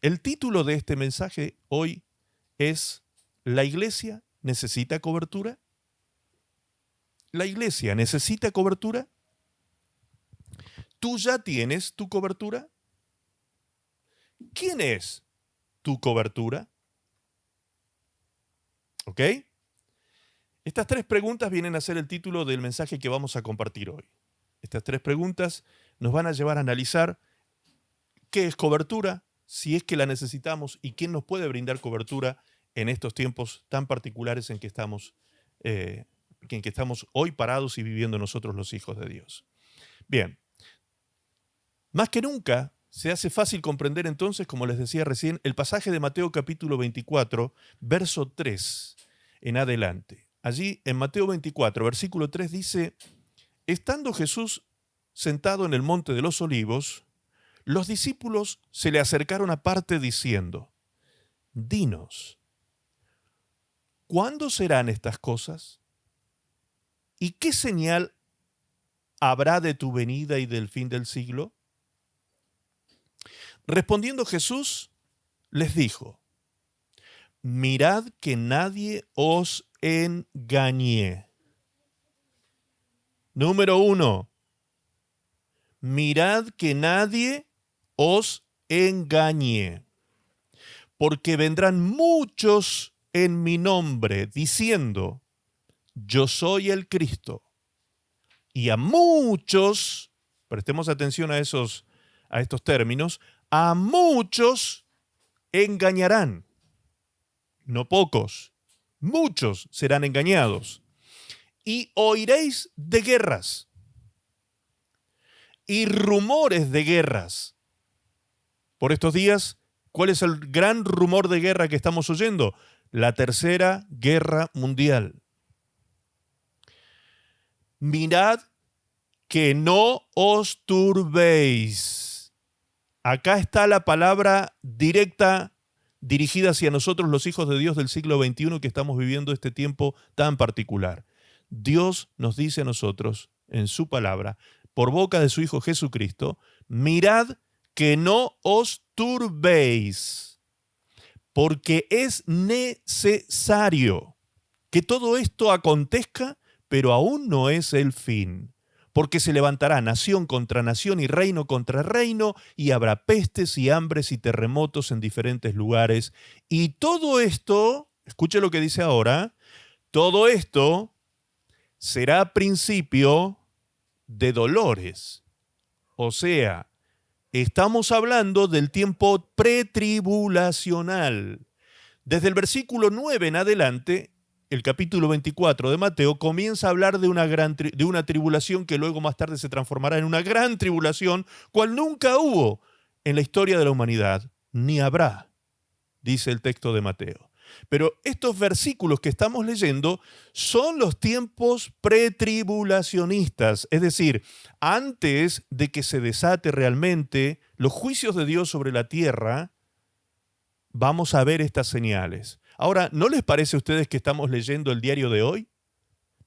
El título de este mensaje hoy es ¿La iglesia necesita cobertura? ¿La iglesia necesita cobertura? ¿Tú ya tienes tu cobertura? ¿Quién es tu cobertura? ¿Ok? Estas 3 preguntas vienen a ser el título del mensaje que vamos a compartir hoy. Estas 3 preguntas nos van a llevar a analizar qué es cobertura, si es que la necesitamos y quién nos puede brindar cobertura en estos tiempos tan particulares en que estamos hoy parados y viviendo nosotros los hijos de Dios. Bien, más que nunca se hace fácil comprender entonces, como les decía recién, el pasaje de Mateo capítulo 24, verso 3 en adelante. Allí en Mateo 24, versículo 3 dice, estando Jesús sentado en el monte de los olivos, los discípulos se le acercaron aparte diciendo, dinos, ¿cuándo serán estas cosas? ¿Y qué señal habrá de tu venida y del fin del siglo? Respondiendo Jesús, les dijo, mirad que nadie os engañe. Número 1, mirad que nadie os engañe, porque vendrán muchos en mi nombre, diciendo, yo soy el Cristo. Y a muchos, prestemos atención a estos términos, a muchos engañarán. No pocos, muchos serán engañados. Y oiréis de guerras y rumores de guerras. Por estos días, ¿cuál es el gran rumor de guerra que estamos oyendo? La Tercera Guerra Mundial. Mirad que no os turbéis. Acá está la palabra directa dirigida hacia nosotros, los hijos de Dios del siglo XXI, que estamos viviendo este tiempo tan particular. Dios nos dice a nosotros, en su palabra, por boca de su Hijo Jesucristo, mirad que no os turbéis, porque es necesario que todo esto acontezca, pero aún no es el fin. Porque se levantará nación contra nación y reino contra reino, y habrá pestes y hambres y terremotos en diferentes lugares. Y todo esto, escuche lo que dice ahora, todo esto será principio de dolores. O sea, estamos hablando del tiempo pretribulacional. Desde el versículo 9 en adelante, el capítulo 24 de Mateo comienza a hablar de una tribulación que luego más tarde se transformará en una gran tribulación, cual nunca hubo en la historia de la humanidad, ni habrá, dice el texto de Mateo. Pero estos versículos que estamos leyendo son los tiempos pretribulacionistas, es decir, antes de que se desate realmente los juicios de Dios sobre la tierra, vamos a ver estas señales. Ahora, ¿no les parece a ustedes que estamos leyendo el diario de hoy?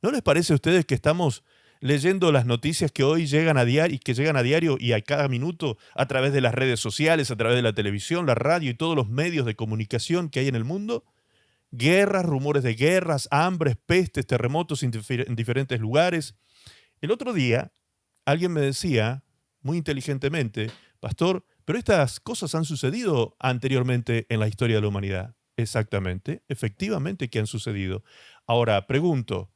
¿No les parece a ustedes que estamos leyendo las noticias que hoy llegan a diario y a cada minuto a través de las redes sociales, a través de la televisión, la radio y todos los medios de comunicación que hay en el mundo? Guerras, rumores de guerras, hambres, pestes, terremotos en diferentes lugares. El otro día, alguien me decía, muy inteligentemente, pastor, pero estas cosas han sucedido anteriormente en la historia de la humanidad. Exactamente, efectivamente que han sucedido. Ahora, pregunto,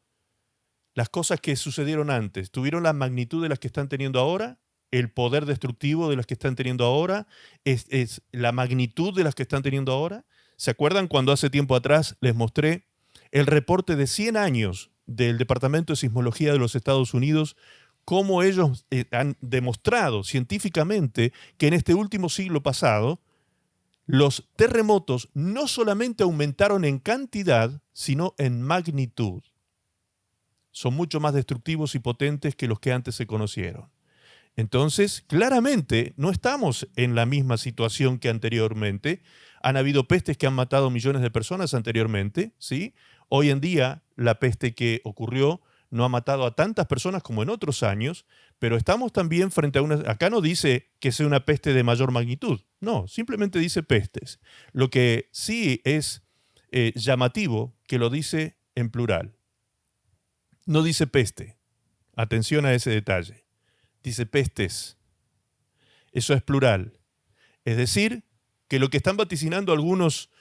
¿las cosas que sucedieron antes tuvieron la magnitud de las que están teniendo ahora? ¿El poder destructivo de las que están teniendo ahora? ¿Es la magnitud de las que están teniendo ahora? ¿Se acuerdan cuando hace tiempo atrás les mostré el reporte de 100 años del Departamento de Sismología de los Estados Unidos, cómo ellos han demostrado científicamente que en este último siglo pasado los terremotos no solamente aumentaron en cantidad, sino en magnitud? Son mucho más destructivos y potentes que los que antes se conocieron. Entonces, claramente, no estamos en la misma situación que anteriormente. Han habido pestes que han matado millones de personas anteriormente, ¿sí? Hoy en día, la peste que ocurrió no ha matado a tantas personas como en otros años, pero estamos también frente a una... Acá no dice que sea una peste de mayor magnitud, no, simplemente dice pestes. Lo que sí es llamativo, que lo dice en plural. No dice peste, atención a ese detalle, dice pestes, eso es plural. Es decir, que lo que están vaticinando algunos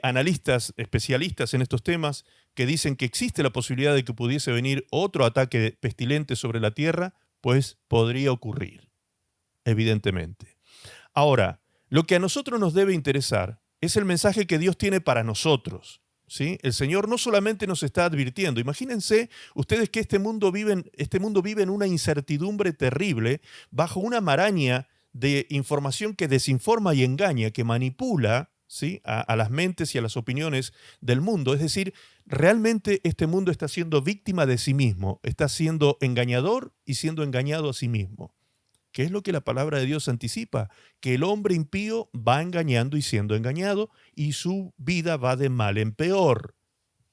analistas, especialistas en estos temas, que dicen que existe la posibilidad de que pudiese venir otro ataque pestilente sobre la tierra, pues podría ocurrir, evidentemente. Ahora, lo que a nosotros nos debe interesar es el mensaje que Dios tiene para nosotros, ¿sí? El Señor no solamente nos está advirtiendo, imagínense ustedes que este mundo vive en una incertidumbre terrible, bajo una maraña de información que desinforma y engaña, que manipula, ¿sí?, a las mentes y a las opiniones del mundo. Es decir, realmente este mundo está siendo víctima de sí mismo, está siendo engañador y siendo engañado a sí mismo. ¿Qué es lo que la palabra de Dios anticipa? Que el hombre impío va engañando y siendo engañado y su vida va de mal en peor.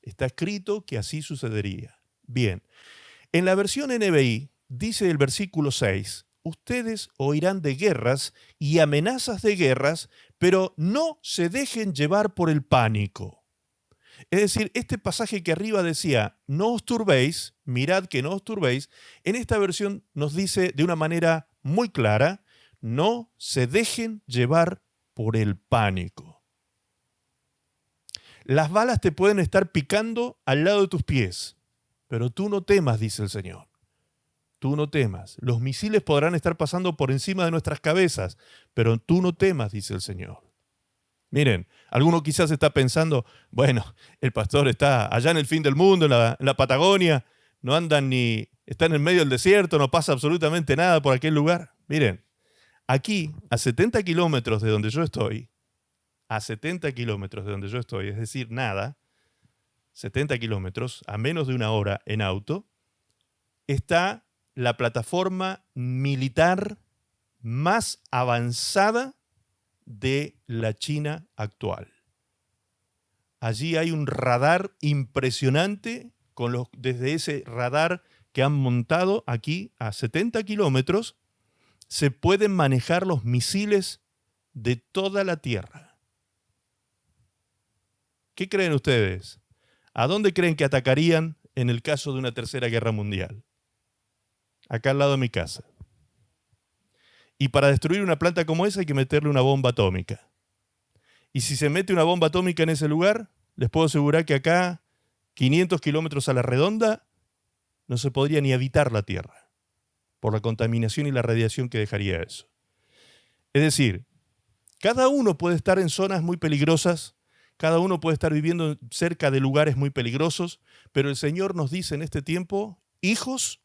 Está escrito que así sucedería. Bien, en la versión NBI dice el versículo 6, ustedes oirán de guerras y amenazas de guerras, pero no se dejen llevar por el pánico. Es decir, este pasaje que arriba decía, no os turbéis, mirad que no os turbéis, en esta versión nos dice de una manera muy clara, no se dejen llevar por el pánico. Las balas te pueden estar picando al lado de tus pies, pero tú no temas, dice el Señor. Tú no temas. Los misiles podrán estar pasando por encima de nuestras cabezas, pero tú no temas, dice el Señor. Miren, alguno quizás está pensando, bueno, el pastor está allá en el fin del mundo, en la Patagonia, no andan ni, están en medio del desierto, no pasa absolutamente nada por aquel lugar. Miren, aquí, a 70 kilómetros de donde yo estoy, es decir, nada, 70 kilómetros, a menos de una hora en auto, está la plataforma militar más avanzada de la China actual. Allí hay un radar impresionante, desde ese radar que han montado aquí a 70 kilómetros, se pueden manejar los misiles de toda la Tierra. ¿Qué creen ustedes? ¿A dónde creen que atacarían en el caso de una tercera guerra mundial? Acá al lado de mi casa. Y para destruir una planta como esa hay que meterle una bomba atómica. Y si se mete una bomba atómica en ese lugar, les puedo asegurar que acá, 500 kilómetros a la redonda, no se podría ni habitar la Tierra, por la contaminación y la radiación que dejaría eso. Es decir, cada uno puede estar en zonas muy peligrosas, cada uno puede estar viviendo cerca de lugares muy peligrosos, pero el Señor nos dice en este tiempo, hijos,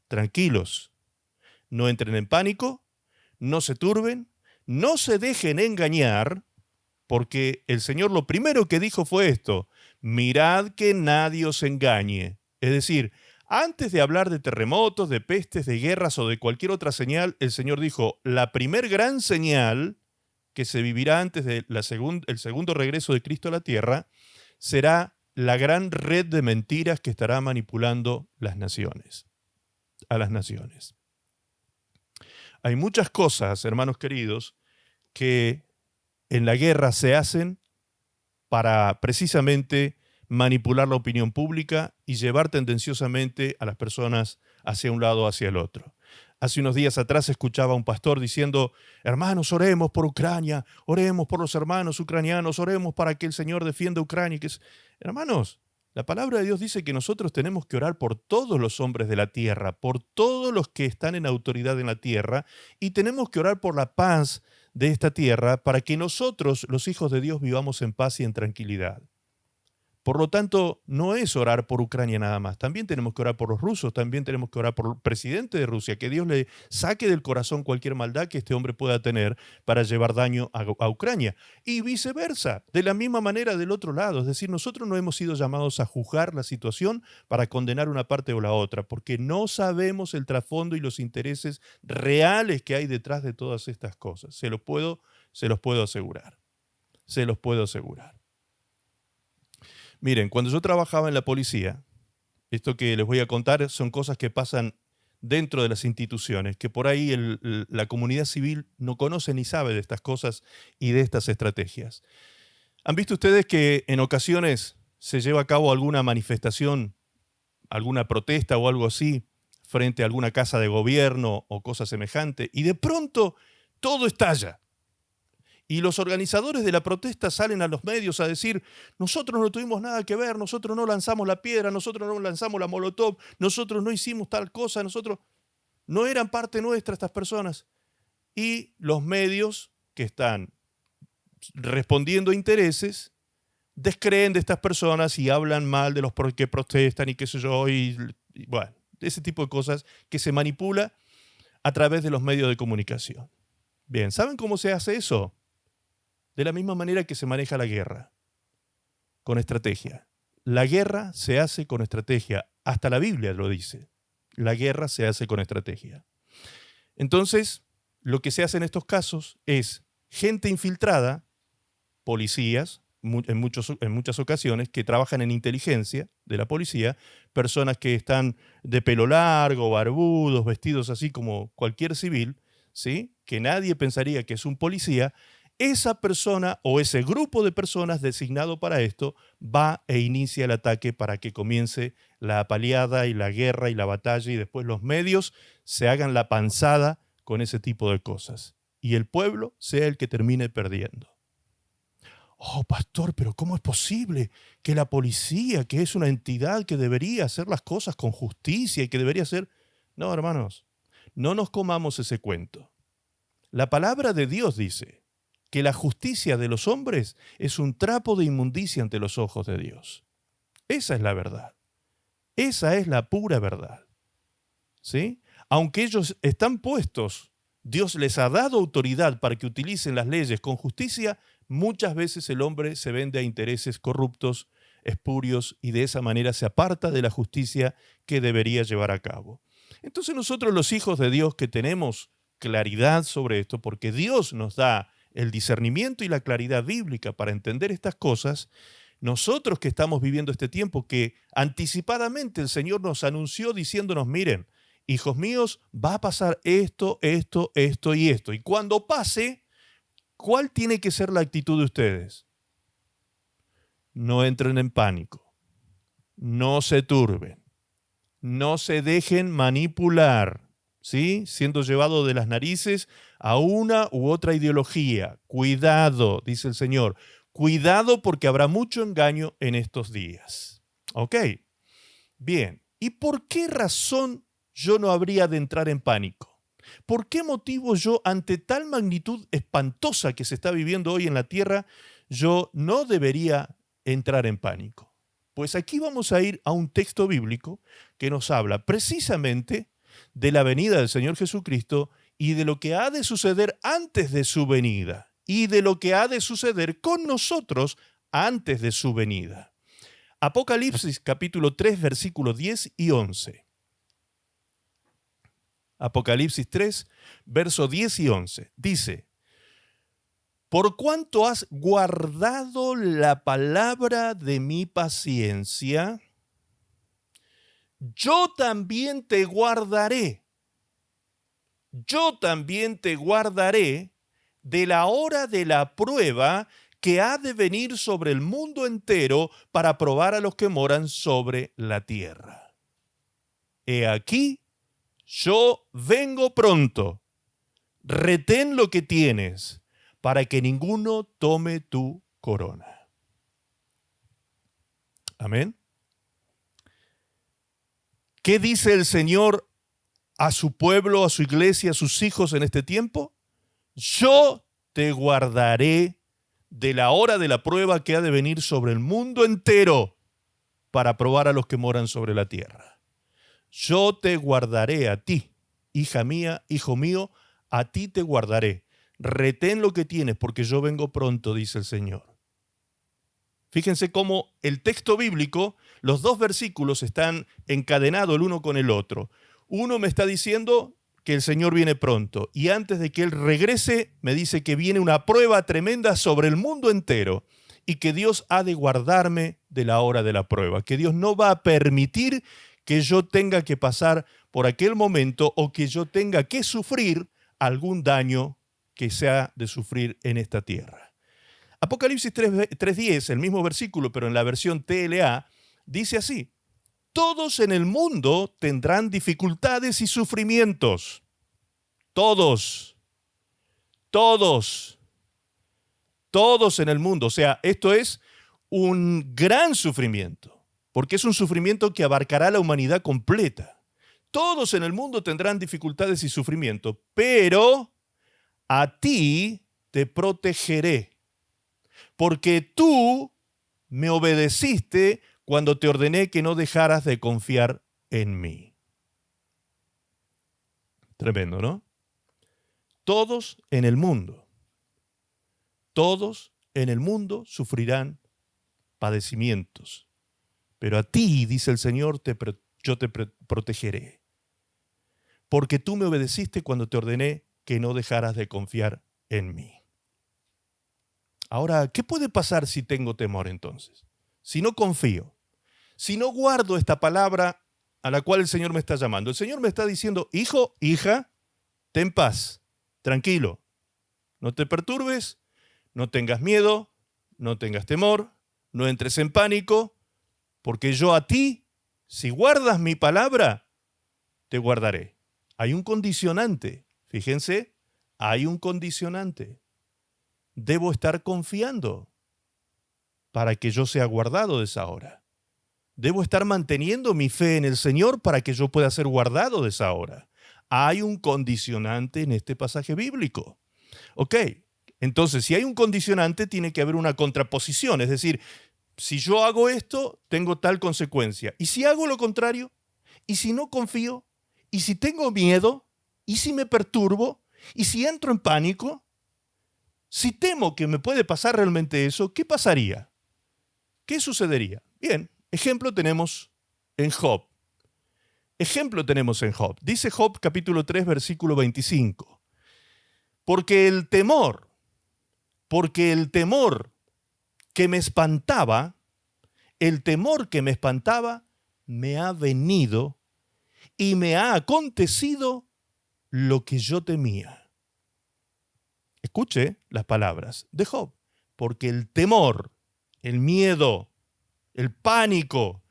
tranquilos, no entren en pánico, no se turben, no se dejen engañar, porque el Señor lo primero que dijo fue esto, mirad que nadie os engañe. Es decir, antes de hablar de terremotos, de pestes, de guerras o de cualquier otra señal, el Señor dijo, la primer gran señal que se vivirá antes del segundo regreso de Cristo a la tierra será la gran red de mentiras que estará manipulando a las naciones. Hay muchas cosas, hermanos queridos, que en la guerra se hacen para precisamente manipular la opinión pública y llevar tendenciosamente a las personas hacia un lado o hacia el otro. Hace unos días atrás escuchaba a un pastor diciendo, hermanos, oremos por Ucrania, oremos por los hermanos ucranianos, oremos para que el Señor defienda a Ucrania. Hermanos, la palabra de Dios dice que nosotros tenemos que orar por todos los hombres de la tierra, por todos los que están en autoridad en la tierra, y tenemos que orar por la paz de esta tierra para que nosotros, los hijos de Dios, vivamos en paz y en tranquilidad. Por lo tanto, no es orar por Ucrania nada más. También tenemos que orar por los rusos, también tenemos que orar por el presidente de Rusia, que Dios le saque del corazón cualquier maldad que este hombre pueda tener para llevar daño a Ucrania. Y viceversa, de la misma manera del otro lado. Es decir, nosotros no hemos sido llamados a juzgar la situación para condenar una parte o la otra, porque no sabemos el trasfondo y los intereses reales que hay detrás de todas estas cosas. Se los puedo asegurar. Se los puedo asegurar. Miren, cuando yo trabajaba en la policía, Esto que les voy a contar son cosas que pasan dentro de las instituciones, que por ahí la comunidad civil no conoce ni sabe de estas cosas y de estas estrategias. ¿Han visto ustedes que en ocasiones se lleva a cabo alguna manifestación, alguna protesta o algo así, frente a alguna casa de gobierno o cosa semejante, y de pronto todo estalla? Y los organizadores de la protesta salen a los medios a decir, nosotros no tuvimos nada que ver, nosotros no lanzamos la piedra, nosotros no lanzamos la molotov, nosotros no hicimos tal cosa, nosotros no eran parte nuestra estas personas. Y los medios que están respondiendo a intereses descreen de estas personas y hablan mal de los que protestan y qué sé yo, y bueno, ese tipo de cosas que se manipula a través de los medios de comunicación. Bien, ¿saben cómo se hace eso? De la misma manera que se maneja la guerra, con estrategia. La guerra se hace con estrategia. Hasta la Biblia lo dice. La guerra se hace con estrategia. Entonces, lo que se hace en estos casos es gente infiltrada, policías, en muchas ocasiones, que trabajan en inteligencia de la policía, personas que están de pelo largo, barbudos, vestidos así como cualquier civil, ¿sí? Que nadie pensaría que es un policía. Esa persona o ese grupo de personas designado para esto va e inicia el ataque para que comience la apaleada y la guerra y la batalla y después los medios se hagan la panzada con ese tipo de cosas y el pueblo sea el que termine perdiendo. Oh, pastor, pero ¿cómo es posible que la policía, que es una entidad que debería hacer las cosas con justicia y que debería ser... No, hermanos, no nos comamos ese cuento. La palabra de Dios dice que la justicia de los hombres es un trapo de inmundicia ante los ojos de Dios. Esa es la verdad. Esa es la pura verdad. ¿Sí? Aunque ellos están puestos, Dios les ha dado autoridad para que utilicen las leyes con justicia, muchas veces el hombre se vende a intereses corruptos, espurios, y de esa manera se aparta de la justicia que debería llevar a cabo. Entonces nosotros los hijos de Dios que tenemos claridad sobre esto, porque Dios nos da el discernimiento y la claridad bíblica para entender estas cosas, nosotros que estamos viviendo este tiempo que anticipadamente el Señor nos anunció diciéndonos, miren, hijos míos, va a pasar esto, esto, esto y esto. Y cuando pase, ¿cuál tiene que ser la actitud de ustedes? No entren en pánico, no se turben, no se dejen manipular, ¿sí? Siendo llevado de las narices a una u otra ideología. Cuidado, dice el Señor, cuidado porque habrá mucho engaño en estos días. ¿Ok? Bien, ¿y por qué razón yo no habría de entrar en pánico? ¿Por qué motivo yo, ante tal magnitud espantosa que se está viviendo hoy en la tierra, yo no debería entrar en pánico? Pues aquí vamos a ir a un texto bíblico que nos habla precisamente de la venida del Señor Jesucristo y de lo que ha de suceder antes de su venida y de lo que ha de suceder con nosotros antes de su venida. Apocalipsis capítulo 3, versículos 10 y 11. Apocalipsis 3, versos 10 y 11. Dice, por cuanto has guardado la palabra de mi paciencia, yo también te guardaré. Yo también te guardaré de la hora de la prueba que ha de venir sobre el mundo entero para probar a los que moran sobre la tierra. He aquí, yo vengo pronto. Retén lo que tienes, para que ninguno tome tu corona. Amén. ¿Qué dice el Señor a su pueblo, a su iglesia, a sus hijos en este tiempo? Yo te guardaré de la hora de la prueba que ha de venir sobre el mundo entero para probar a los que moran sobre la tierra. Yo te guardaré a ti, hija mía, hijo mío, a ti te guardaré. Retén lo que tienes porque yo vengo pronto, dice el Señor. Fíjense cómo el texto bíblico, los dos versículos están encadenados el uno con el otro. Uno me está diciendo que el Señor viene pronto y antes de que Él regrese me dice que viene una prueba tremenda sobre el mundo entero. y que Dios ha de guardarme de la hora de la prueba, que Dios no va a permitir que yo tenga que pasar por aquel momento o que yo tenga que sufrir algún daño que sea de sufrir en esta tierra. Apocalipsis 3:10, el mismo versículo, pero en la versión TLA, dice así: todos en el mundo tendrán dificultades y sufrimientos. Todos en el mundo. O sea, esto es un gran sufrimiento, porque es un sufrimiento que abarcará a la humanidad completa. Todos en el mundo tendrán dificultades y sufrimiento, pero a ti te protegeré, porque tú me obedeciste cuando te ordené que no dejaras de confiar en mí. Tremendo, ¿no? Todos en el mundo sufrirán padecimientos, pero a ti, dice el Señor, yo te protegeré, porque tú me obedeciste cuando te ordené que no dejaras de confiar en mí. Ahora, ¿qué puede pasar si tengo temor entonces? Si no confío, si no guardo esta palabra a la cual el Señor me está llamando. El Señor me está diciendo: hijo, hija, ten paz, tranquilo, no te perturbes, no tengas miedo, no tengas temor, no entres en pánico, porque yo a ti, si guardas mi palabra, te guardaré. Hay un condicionante, fíjense, hay un condicionante. Debo estar confiando para que yo sea guardado de esa hora. Debo estar manteniendo mi fe en el Señor para que yo pueda ser guardado de esa hora. Hay un condicionante en este pasaje bíblico. Ok, entonces si hay un condicionante tiene que haber una contraposición, es decir, si yo hago esto, tengo tal consecuencia. ¿Y si hago lo contrario? ¿Y si no confío? ¿Y si tengo miedo? ¿Y si me perturbo? ¿Y si entro en pánico? Si temo que me puede pasar realmente eso, ¿qué pasaría? ¿Qué sucedería? Bien, ejemplo tenemos en Job. Dice Job capítulo 3, versículo 25. Porque el temor que me espantaba, me ha venido y me ha acontecido lo que yo temía. Escuche las palabras de Job. Porque el temor, el miedo, el pánico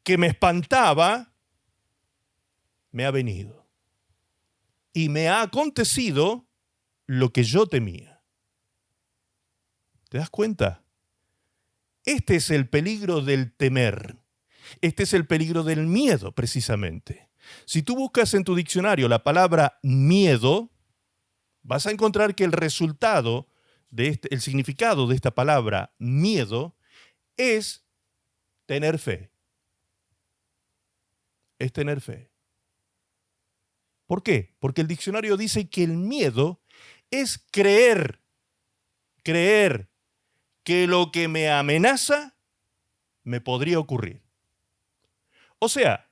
que me espantaba, me ha venido. Y me ha acontecido lo que yo temía. ¿Te das cuenta? Este es el peligro del temer. Este es el peligro del miedo, precisamente. Si tú buscas en tu diccionario la palabra miedo, vas a encontrar que el resultado el significado de esta palabra miedo es tener fe. Es tener fe. ¿Por qué? Porque el diccionario dice que el miedo es creer que lo que me amenaza me podría ocurrir. O sea,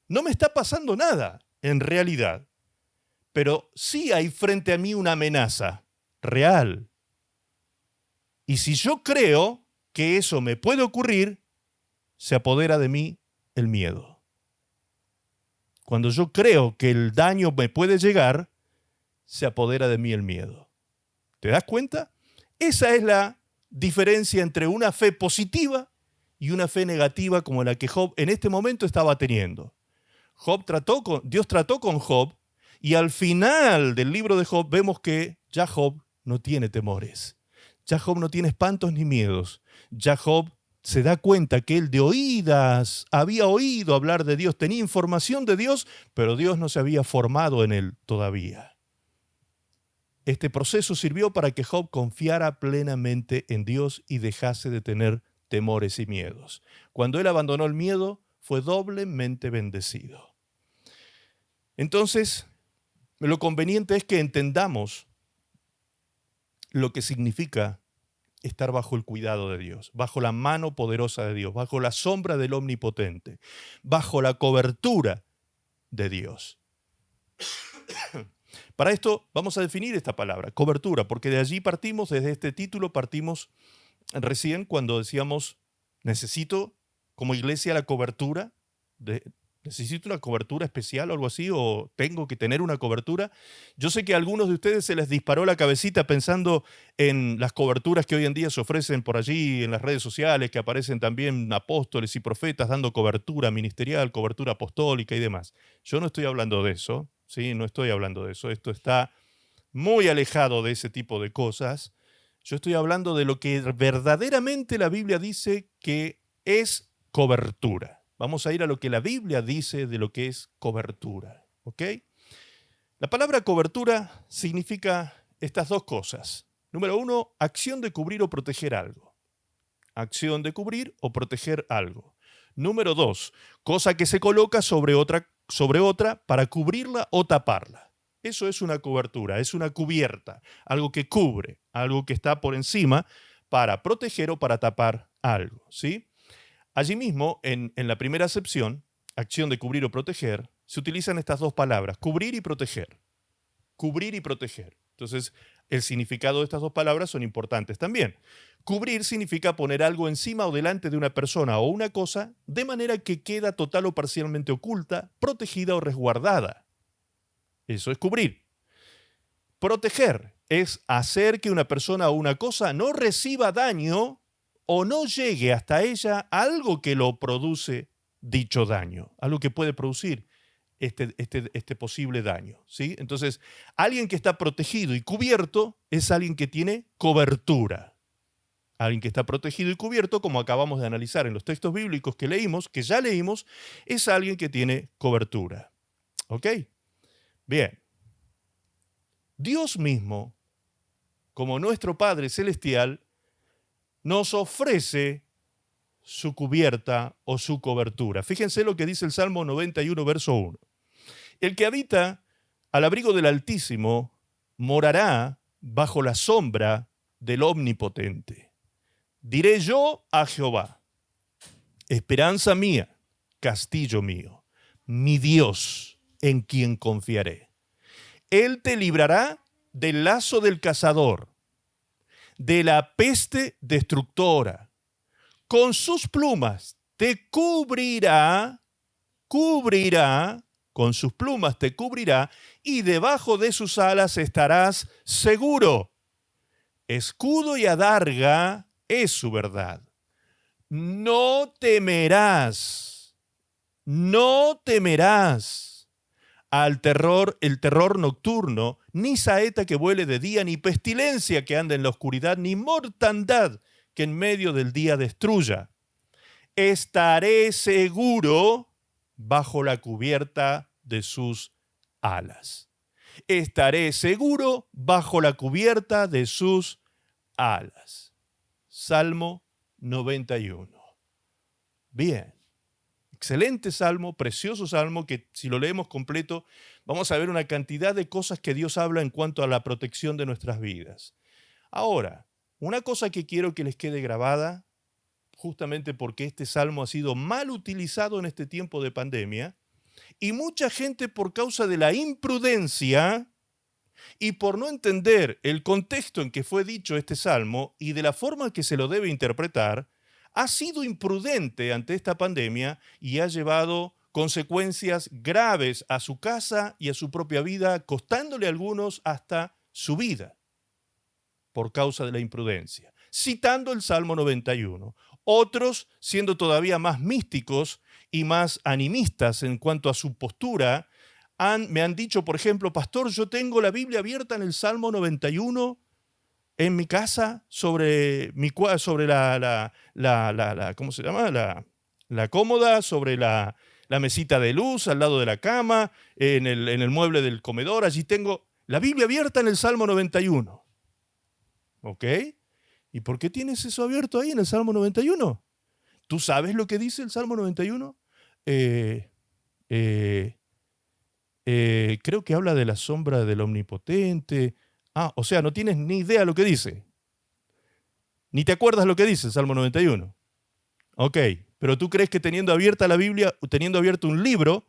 no me está pasando nada en realidad, pero sí hay frente a mí una amenaza real. Y si yo creo que eso me puede ocurrir, se apodera de mí el miedo. Cuando yo creo que el daño me puede llegar, se apodera de mí el miedo. ¿Te das cuenta? Esa es la diferencia entre una fe positiva y una fe negativa como la que Job en este momento estaba teniendo. Dios trató con Job y al final del libro de Job vemos que ya Job no tiene temores. Ya Job no tiene espantos ni miedos. Ya Job se da cuenta que él de oídas había oído hablar de Dios, tenía información de Dios, pero Dios no se había formado en él todavía. Este proceso sirvió para que Job confiara plenamente en Dios y dejase de tener temores y miedos. Cuando él abandonó el miedo, fue doblemente bendecido. Entonces, lo conveniente es que entendamos lo que significa estar bajo el cuidado de Dios, bajo la mano poderosa de Dios, bajo la sombra del Omnipotente, bajo la cobertura de Dios. Para esto vamos a definir esta palabra, cobertura, porque de allí partimos, desde este título partimos recién cuando decíamos, necesito como iglesia la cobertura, necesito una cobertura especial o algo así, o tengo que tener una cobertura. Yo sé que a algunos de ustedes se les disparó la cabecita pensando en las coberturas que hoy en día se ofrecen por allí en las redes sociales, que aparecen también apóstoles y profetas dando cobertura ministerial, cobertura apostólica y demás. Yo no estoy hablando de eso, ¿sí? No estoy hablando de eso. Esto está muy alejado de ese tipo de cosas. Yo estoy hablando de lo que verdaderamente la Biblia dice que es cobertura. Vamos a ir a lo que la Biblia dice de lo que es cobertura, ¿ok? La palabra cobertura significa estas dos cosas. Número uno, acción de cubrir o proteger algo. Acción de cubrir o proteger algo. Número dos, cosa que se coloca sobre otra para cubrirla o taparla. Eso es una cobertura, es una cubierta, algo que cubre, algo que está por encima para proteger o para tapar algo, ¿sí? Allí mismo, en la primera acepción, acción de cubrir o proteger, se utilizan estas dos palabras, cubrir y proteger. Cubrir y proteger. Entonces, el significado de estas dos palabras son importantes también. Cubrir significa poner algo encima o delante de una persona o una cosa de manera que queda total o parcialmente oculta, protegida o resguardada. Eso es cubrir. Proteger es hacer que una persona o una cosa no reciba daño o no llegue hasta ella algo que lo produce dicho daño, algo que puede producir este posible daño, ¿sí? Entonces, alguien que está protegido y cubierto es alguien que tiene cobertura. Alguien que está protegido y cubierto, como acabamos de analizar en los textos bíblicos que leímos, que ya leímos, es alguien que tiene cobertura. ¿Ok? Bien. Dios mismo, como nuestro Padre Celestial, nos ofrece su cubierta o su cobertura. Fíjense lo que dice el Salmo 91, verso 1. El que habita al abrigo del Altísimo morará bajo la sombra del Omnipotente. Diré yo a Jehová, esperanza mía, castillo mío, mi Dios en quien confiaré. Él te librará del lazo del cazador, de la peste destructora. Con sus plumas te cubrirá, con sus plumas te cubrirá, y debajo de sus alas estarás seguro. Escudo y adarga es su verdad. No temerás el terror nocturno, ni saeta que vuele de día, ni pestilencia que anda en la oscuridad, ni mortandad que en medio del día destruya. Estaré seguro bajo la cubierta de sus alas. Estaré seguro bajo la cubierta de sus alas. Salmo 91. Bien. Excelente salmo, precioso salmo, que si lo leemos completo vamos a ver una cantidad de cosas que Dios habla en cuanto a la protección de nuestras vidas. Ahora, una cosa que quiero que les quede grabada, justamente porque este salmo ha sido mal utilizado en este tiempo de pandemia, y mucha gente por causa de la imprudencia y por no entender el contexto en que fue dicho este salmo y de la forma que se lo debe interpretar, ha sido imprudente ante esta pandemia y ha llevado consecuencias graves a su casa y a su propia vida, costándole a algunos hasta su vida por causa de la imprudencia. Citando el Salmo 91. Otros, siendo todavía más místicos y más animistas en cuanto a su postura, me han dicho, por ejemplo, pastor, yo tengo la Biblia abierta en el Salmo 91 en mi casa sobre ¿cómo se llama? La cómoda, sobre la mesita de luz, al lado de la cama, en el mueble del comedor. Allí tengo la Biblia abierta en el Salmo 91. ¿Ok? ¿Y por qué tienes eso abierto ahí en el Salmo 91? ¿Tú sabes lo que dice el Salmo 91? Creo que habla de la sombra del Omnipotente. O sea, no tienes ni idea lo que dice. Ni te acuerdas lo que dice el Salmo 91. Ok, pero tú crees que teniendo abierta la Biblia, teniendo abierto un libro,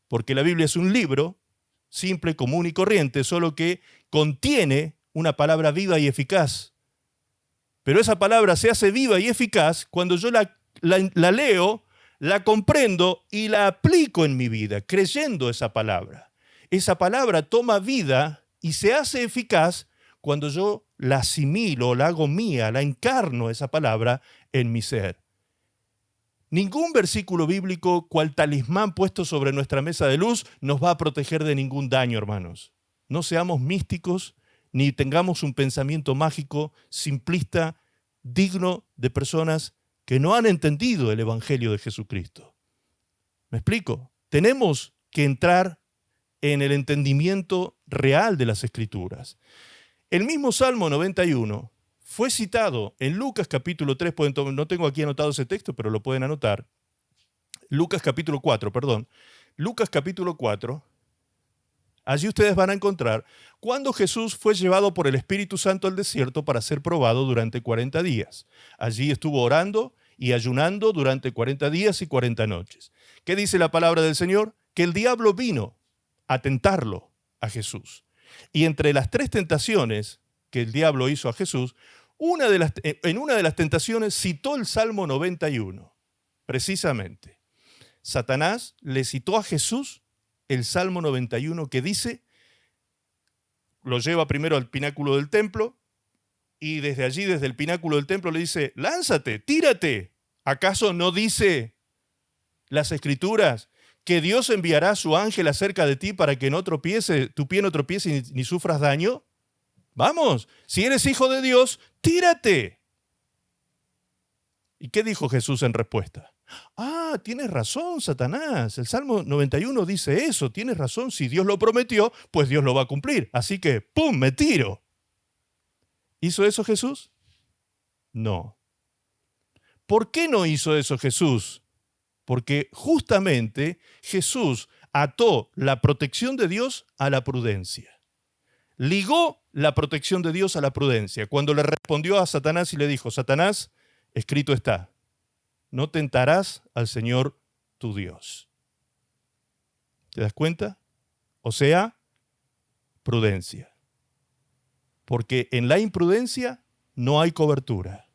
porque la Biblia es un libro, simple, común y corriente, solo que contiene una palabra viva y eficaz. Pero esa palabra se hace viva y eficaz cuando yo la leo, la comprendo y la aplico en mi vida, creyendo esa palabra. Esa palabra toma vida y se hace eficaz cuando yo la asimilo, la hago mía, la encarno esa palabra en mi ser. Ningún versículo bíblico, cual talismán puesto sobre nuestra mesa de luz, nos va a proteger de ningún daño, hermanos. No seamos místicos, ni tengamos un pensamiento mágico, simplista, digno de personas que no han entendido el Evangelio de Jesucristo. ¿Me explico? Tenemos que entrar en el entendimiento real de las Escrituras. El mismo Salmo 91 fue citado en Lucas capítulo 3, no tengo aquí anotado ese texto, pero lo pueden anotar. Lucas capítulo 4, allí ustedes van a encontrar cuando Jesús fue llevado por el Espíritu Santo al desierto para ser probado durante 40 días. Allí estuvo orando y ayunando durante 40 días y 40 noches. ¿Qué dice la palabra del Señor? Que el diablo vino a tentarlo a Jesús. Y entre las 3 tentaciones que el diablo hizo a Jesús, en una de las tentaciones citó el Salmo 91, precisamente. Satanás le citó a Jesús el Salmo 91 que dice, lo lleva primero al pináculo del templo y desde allí, desde el pináculo del templo, le dice, lánzate, tírate. ¿Acaso no dice las Escrituras que Dios enviará a su ángel acerca de ti para que tu pie no tropiece ni sufras daño? Vamos, si eres hijo de Dios, tírate. ¿Y qué dijo Jesús en respuesta? Ah, tienes razón, Satanás. El Salmo 91 dice eso, tienes razón. Si Dios lo prometió, pues Dios lo va a cumplir. Así que, ¡pum!, me tiro. ¿Hizo eso Jesús? No. ¿Por qué no hizo eso Jesús? Porque justamente Jesús ató la protección de Dios a la prudencia. Ligó la protección de Dios a la prudencia. Cuando le respondió a Satanás y le dijo, Satanás, escrito está, no tentarás al Señor tu Dios. ¿Te das cuenta? O sea, prudencia. Porque en la imprudencia no hay cobertura.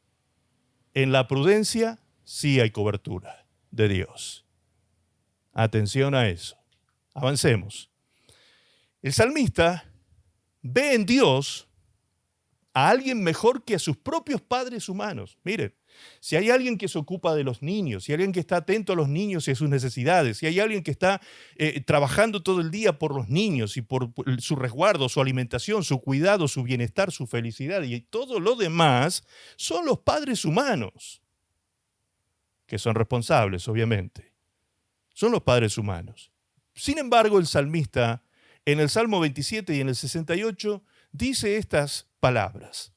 En la prudencia sí hay cobertura de Dios. Atención a eso. Avancemos. El salmista ve en Dios a alguien mejor que a sus propios padres humanos. Miren, si hay alguien que se ocupa de los niños, si hay alguien que está atento a los niños y a sus necesidades, si hay alguien que está trabajando todo el día por los niños y por su resguardo, su alimentación, su cuidado, su bienestar, su felicidad y todo lo demás, son los padres humanos, que son responsables, obviamente. Son los padres humanos. Sin embargo, el salmista, en el Salmo 27 y en el 68, dice estas palabras.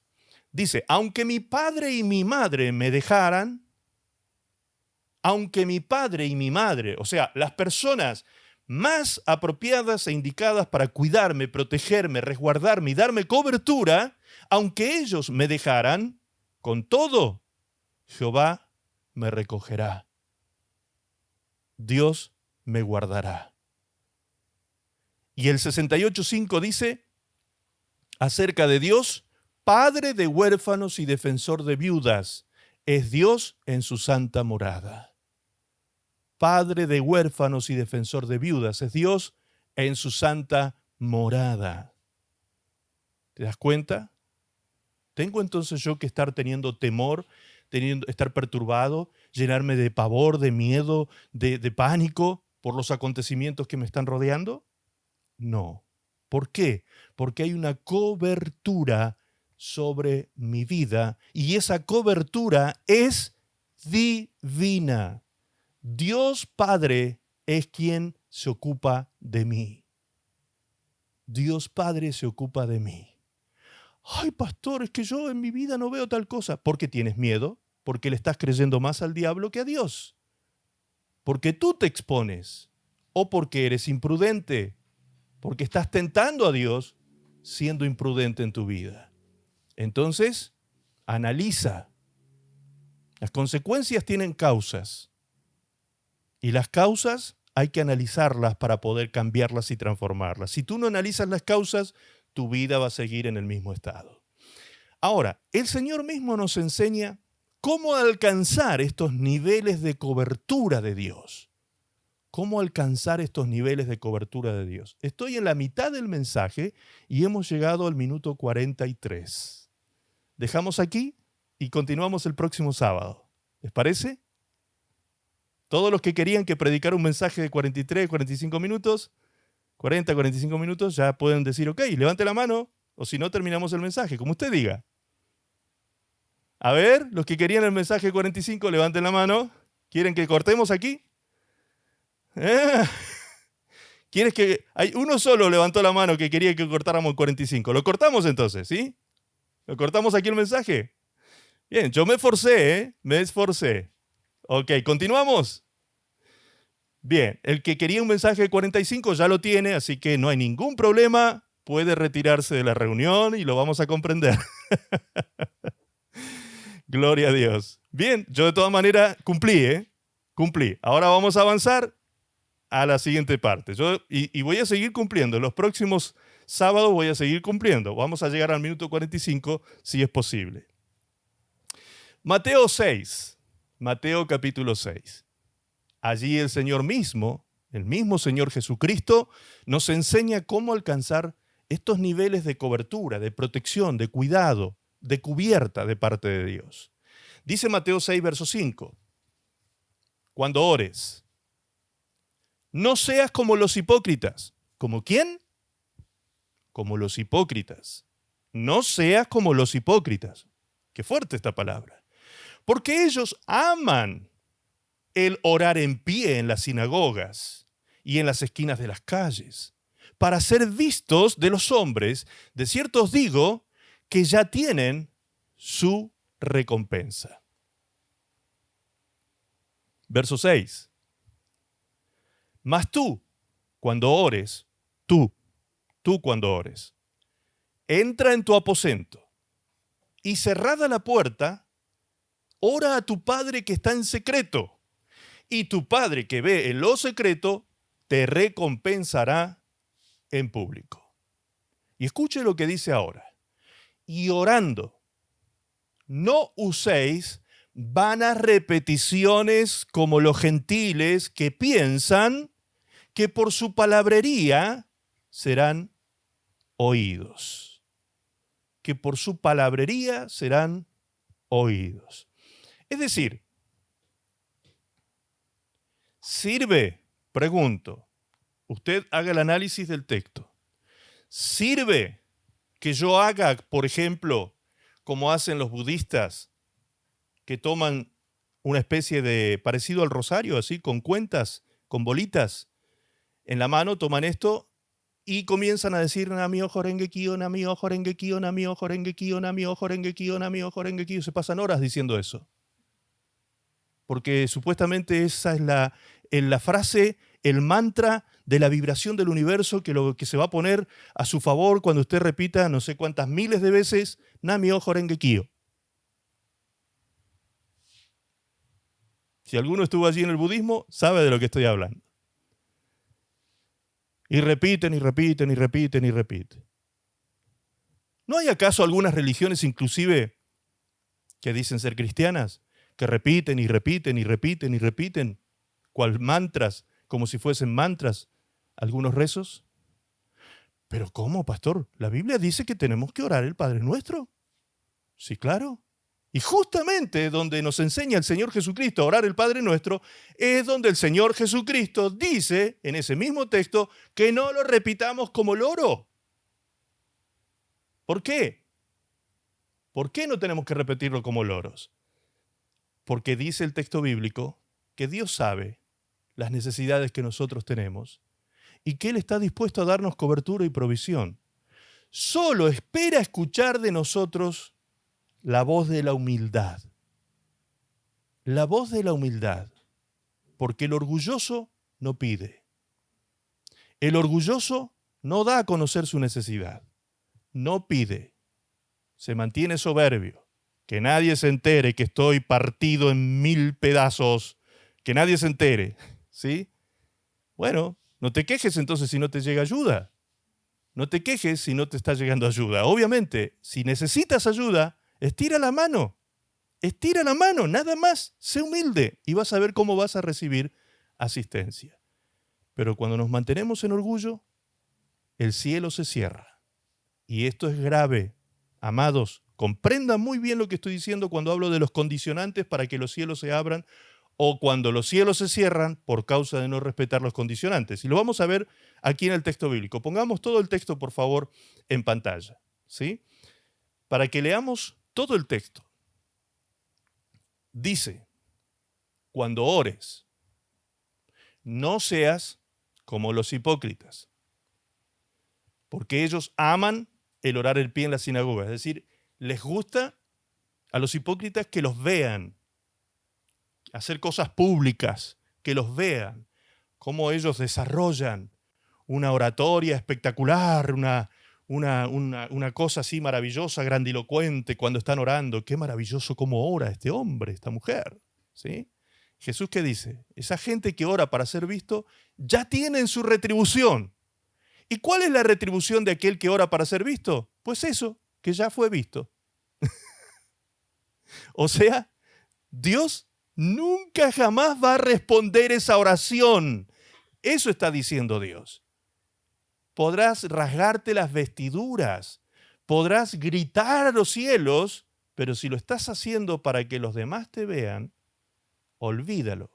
Dice, aunque mi padre y mi madre me dejaran, aunque mi padre y mi madre, o sea, las personas más apropiadas e indicadas para cuidarme, protegerme, resguardarme y darme cobertura, aunque ellos me dejaran, con todo, Jehová me recogerá. Dios me guardará. Y el 68.5 dice, acerca de Dios, Padre de huérfanos y defensor de viudas, es Dios en su santa morada. Padre de huérfanos y defensor de viudas, es Dios en su santa morada. ¿Te das cuenta? ¿Tengo entonces yo que estar teniendo temor, estar perturbado, llenarme de pavor, de miedo, de pánico por los acontecimientos que me están rodeando? No. ¿Por qué? Porque hay una cobertura sobre mi vida y esa cobertura es divina. Dios Padre es quien se ocupa de mí. Dios Padre se ocupa de mí. Ay, pastor, es que yo en mi vida no veo tal cosa. ¿Por qué tienes miedo? Porque le estás creyendo más al diablo que a Dios. Porque tú te expones o porque eres imprudente. Porque estás tentando a Dios siendo imprudente en tu vida. Entonces, analiza. Las consecuencias tienen causas. Y las causas hay que analizarlas para poder cambiarlas y transformarlas. Si tú no analizas las causas, tu vida va a seguir en el mismo estado. Ahora, el Señor mismo nos enseña cómo alcanzar estos niveles de cobertura de Dios. ¿Cómo alcanzar estos niveles de cobertura de Dios? Estoy en la mitad del mensaje y hemos llegado al minuto 43. Dejamos aquí y continuamos el próximo sábado. ¿Les parece? Todos los que querían que predicara un mensaje de 43, 45 minutos, 40, 45 minutos, ya pueden decir, ok, levante la mano, o si no, terminamos el mensaje, como usted diga. A ver, los que querían el mensaje de 45, levanten la mano. ¿Quieren que cortemos aquí? ¿Quieres que...? Hay uno solo levantó la mano que quería que cortáramos el 45. ¿Lo cortamos entonces, sí? ¿Lo cortamos aquí el mensaje? Bien, yo me esforcé, ¿eh? Me esforcé. Ok, ¿continuamos? Bien, el que quería un mensaje de 45 ya lo tiene, así que no hay ningún problema. Puede retirarse de la reunión y lo vamos a comprender. Gloria a Dios. Bien, yo de todas maneras cumplí, ¿eh? Cumplí. Ahora vamos a avanzar a la siguiente parte. Y voy a seguir cumpliendo. Los próximos sábados voy a seguir cumpliendo. Vamos a llegar al minuto 45 si es posible. Mateo 6. Mateo capítulo 6. Allí el Señor mismo, el mismo Señor Jesucristo, nos enseña cómo alcanzar estos niveles de cobertura, de protección, de cuidado, de cubierta de parte de Dios. Dice Mateo 6, verso 5. Cuando ores, no seas como los hipócritas. ¿Como quién? Como los hipócritas. No seas como los hipócritas. Qué fuerte esta palabra. Porque ellos aman el orar en pie en las sinagogas y en las esquinas de las calles, para ser vistos de los hombres. De cierto os digo que ya tienen su recompensa. Verso 6. Mas tú, cuando ores, tú cuando ores, entra en tu aposento y cerrada la puerta, ora a tu Padre que está en secreto, y tu Padre que ve en lo secreto te recompensará en público. Y escuche lo que dice ahora. Y orando, no uséis vanas repeticiones como los gentiles que piensan que por su palabrería serán oídos. Que por su palabrería serán oídos. Es decir, ¿sirve? Pregunto. Usted haga el análisis del texto. ¿Sirve que yo haga, por ejemplo, como hacen los budistas, que toman una especie de parecido al rosario, así, con cuentas, con bolitas en la mano, toman esto y comienzan a decir Namio Horenge Kyo, Namio Horenge Kyo, Namio Horenge Kyo, Namio Horenge Kyo, Namio Horenge Kyo? Se pasan horas diciendo eso. Porque supuestamente esa es la frase, el mantra de la vibración del universo que se va a poner a su favor cuando usted repita no sé cuántas miles de veces Namio Horenge Kyo. Si alguno estuvo allí en el budismo, sabe de lo que estoy hablando. Y repiten, y repiten, y repiten, y repiten. ¿No hay acaso algunas religiones inclusive que dicen ser cristianas, que repiten, y repiten, y repiten, y repiten, cual mantras, como si fuesen mantras, algunos rezos? ¿Pero cómo, pastor? La Biblia dice que tenemos que orar el Padre Nuestro. Sí, claro. Y justamente donde nos enseña el Señor Jesucristo a orar el Padre Nuestro, es donde el Señor Jesucristo dice, en ese mismo texto, que no lo repitamos como loro. ¿Por qué? ¿Por qué no tenemos que repetirlo como loros? Porque dice el texto bíblico que Dios sabe las necesidades que nosotros tenemos y que Él está dispuesto a darnos cobertura y provisión. Solo espera escuchar de nosotros la voz de la humildad. La voz de la humildad. Porque el orgulloso no pide. El orgulloso no da a conocer su necesidad. No pide. Se mantiene soberbio. Que nadie se entere que estoy partido en 1000 pedazos. Que nadie se entere. ¿Sí? Bueno, no te quejes entonces si no te llega ayuda. No te quejes si no te está llegando ayuda. Obviamente, si necesitas ayuda, estira la mano. Estira la mano, nada más. Sé humilde y vas a ver cómo vas a recibir asistencia. Pero cuando nos mantenemos en orgullo, el cielo se cierra. Y esto es grave. Amados, comprendan muy bien lo que estoy diciendo cuando hablo de los condicionantes para que los cielos se abran o cuando los cielos se cierran por causa de no respetar los condicionantes. Y lo vamos a ver aquí en el texto bíblico. Pongamos todo el texto, por favor, en pantalla, ¿sí? Para que leamos todo el texto. Dice, cuando ores, no seas como los hipócritas, porque ellos aman el orar el pie en la sinagoga. Es decir, les gusta a los hipócritas que los vean, hacer cosas públicas, que los vean, cómo ellos desarrollan una oratoria espectacular, una cosa así maravillosa, grandilocuente cuando están orando. Qué maravilloso cómo ora este hombre, esta mujer, ¿sí? Jesús, ¿qué dice? Esa gente que ora para ser visto ya tienen su retribución. ¿Y cuál es la retribución de aquel que ora para ser visto? Pues eso, que ya fue visto. O sea, Dios nunca jamás va a responder esa oración. Eso está diciendo Dios. Podrás rasgarte las vestiduras, podrás gritar a los cielos, pero si lo estás haciendo para que los demás te vean, olvídalo.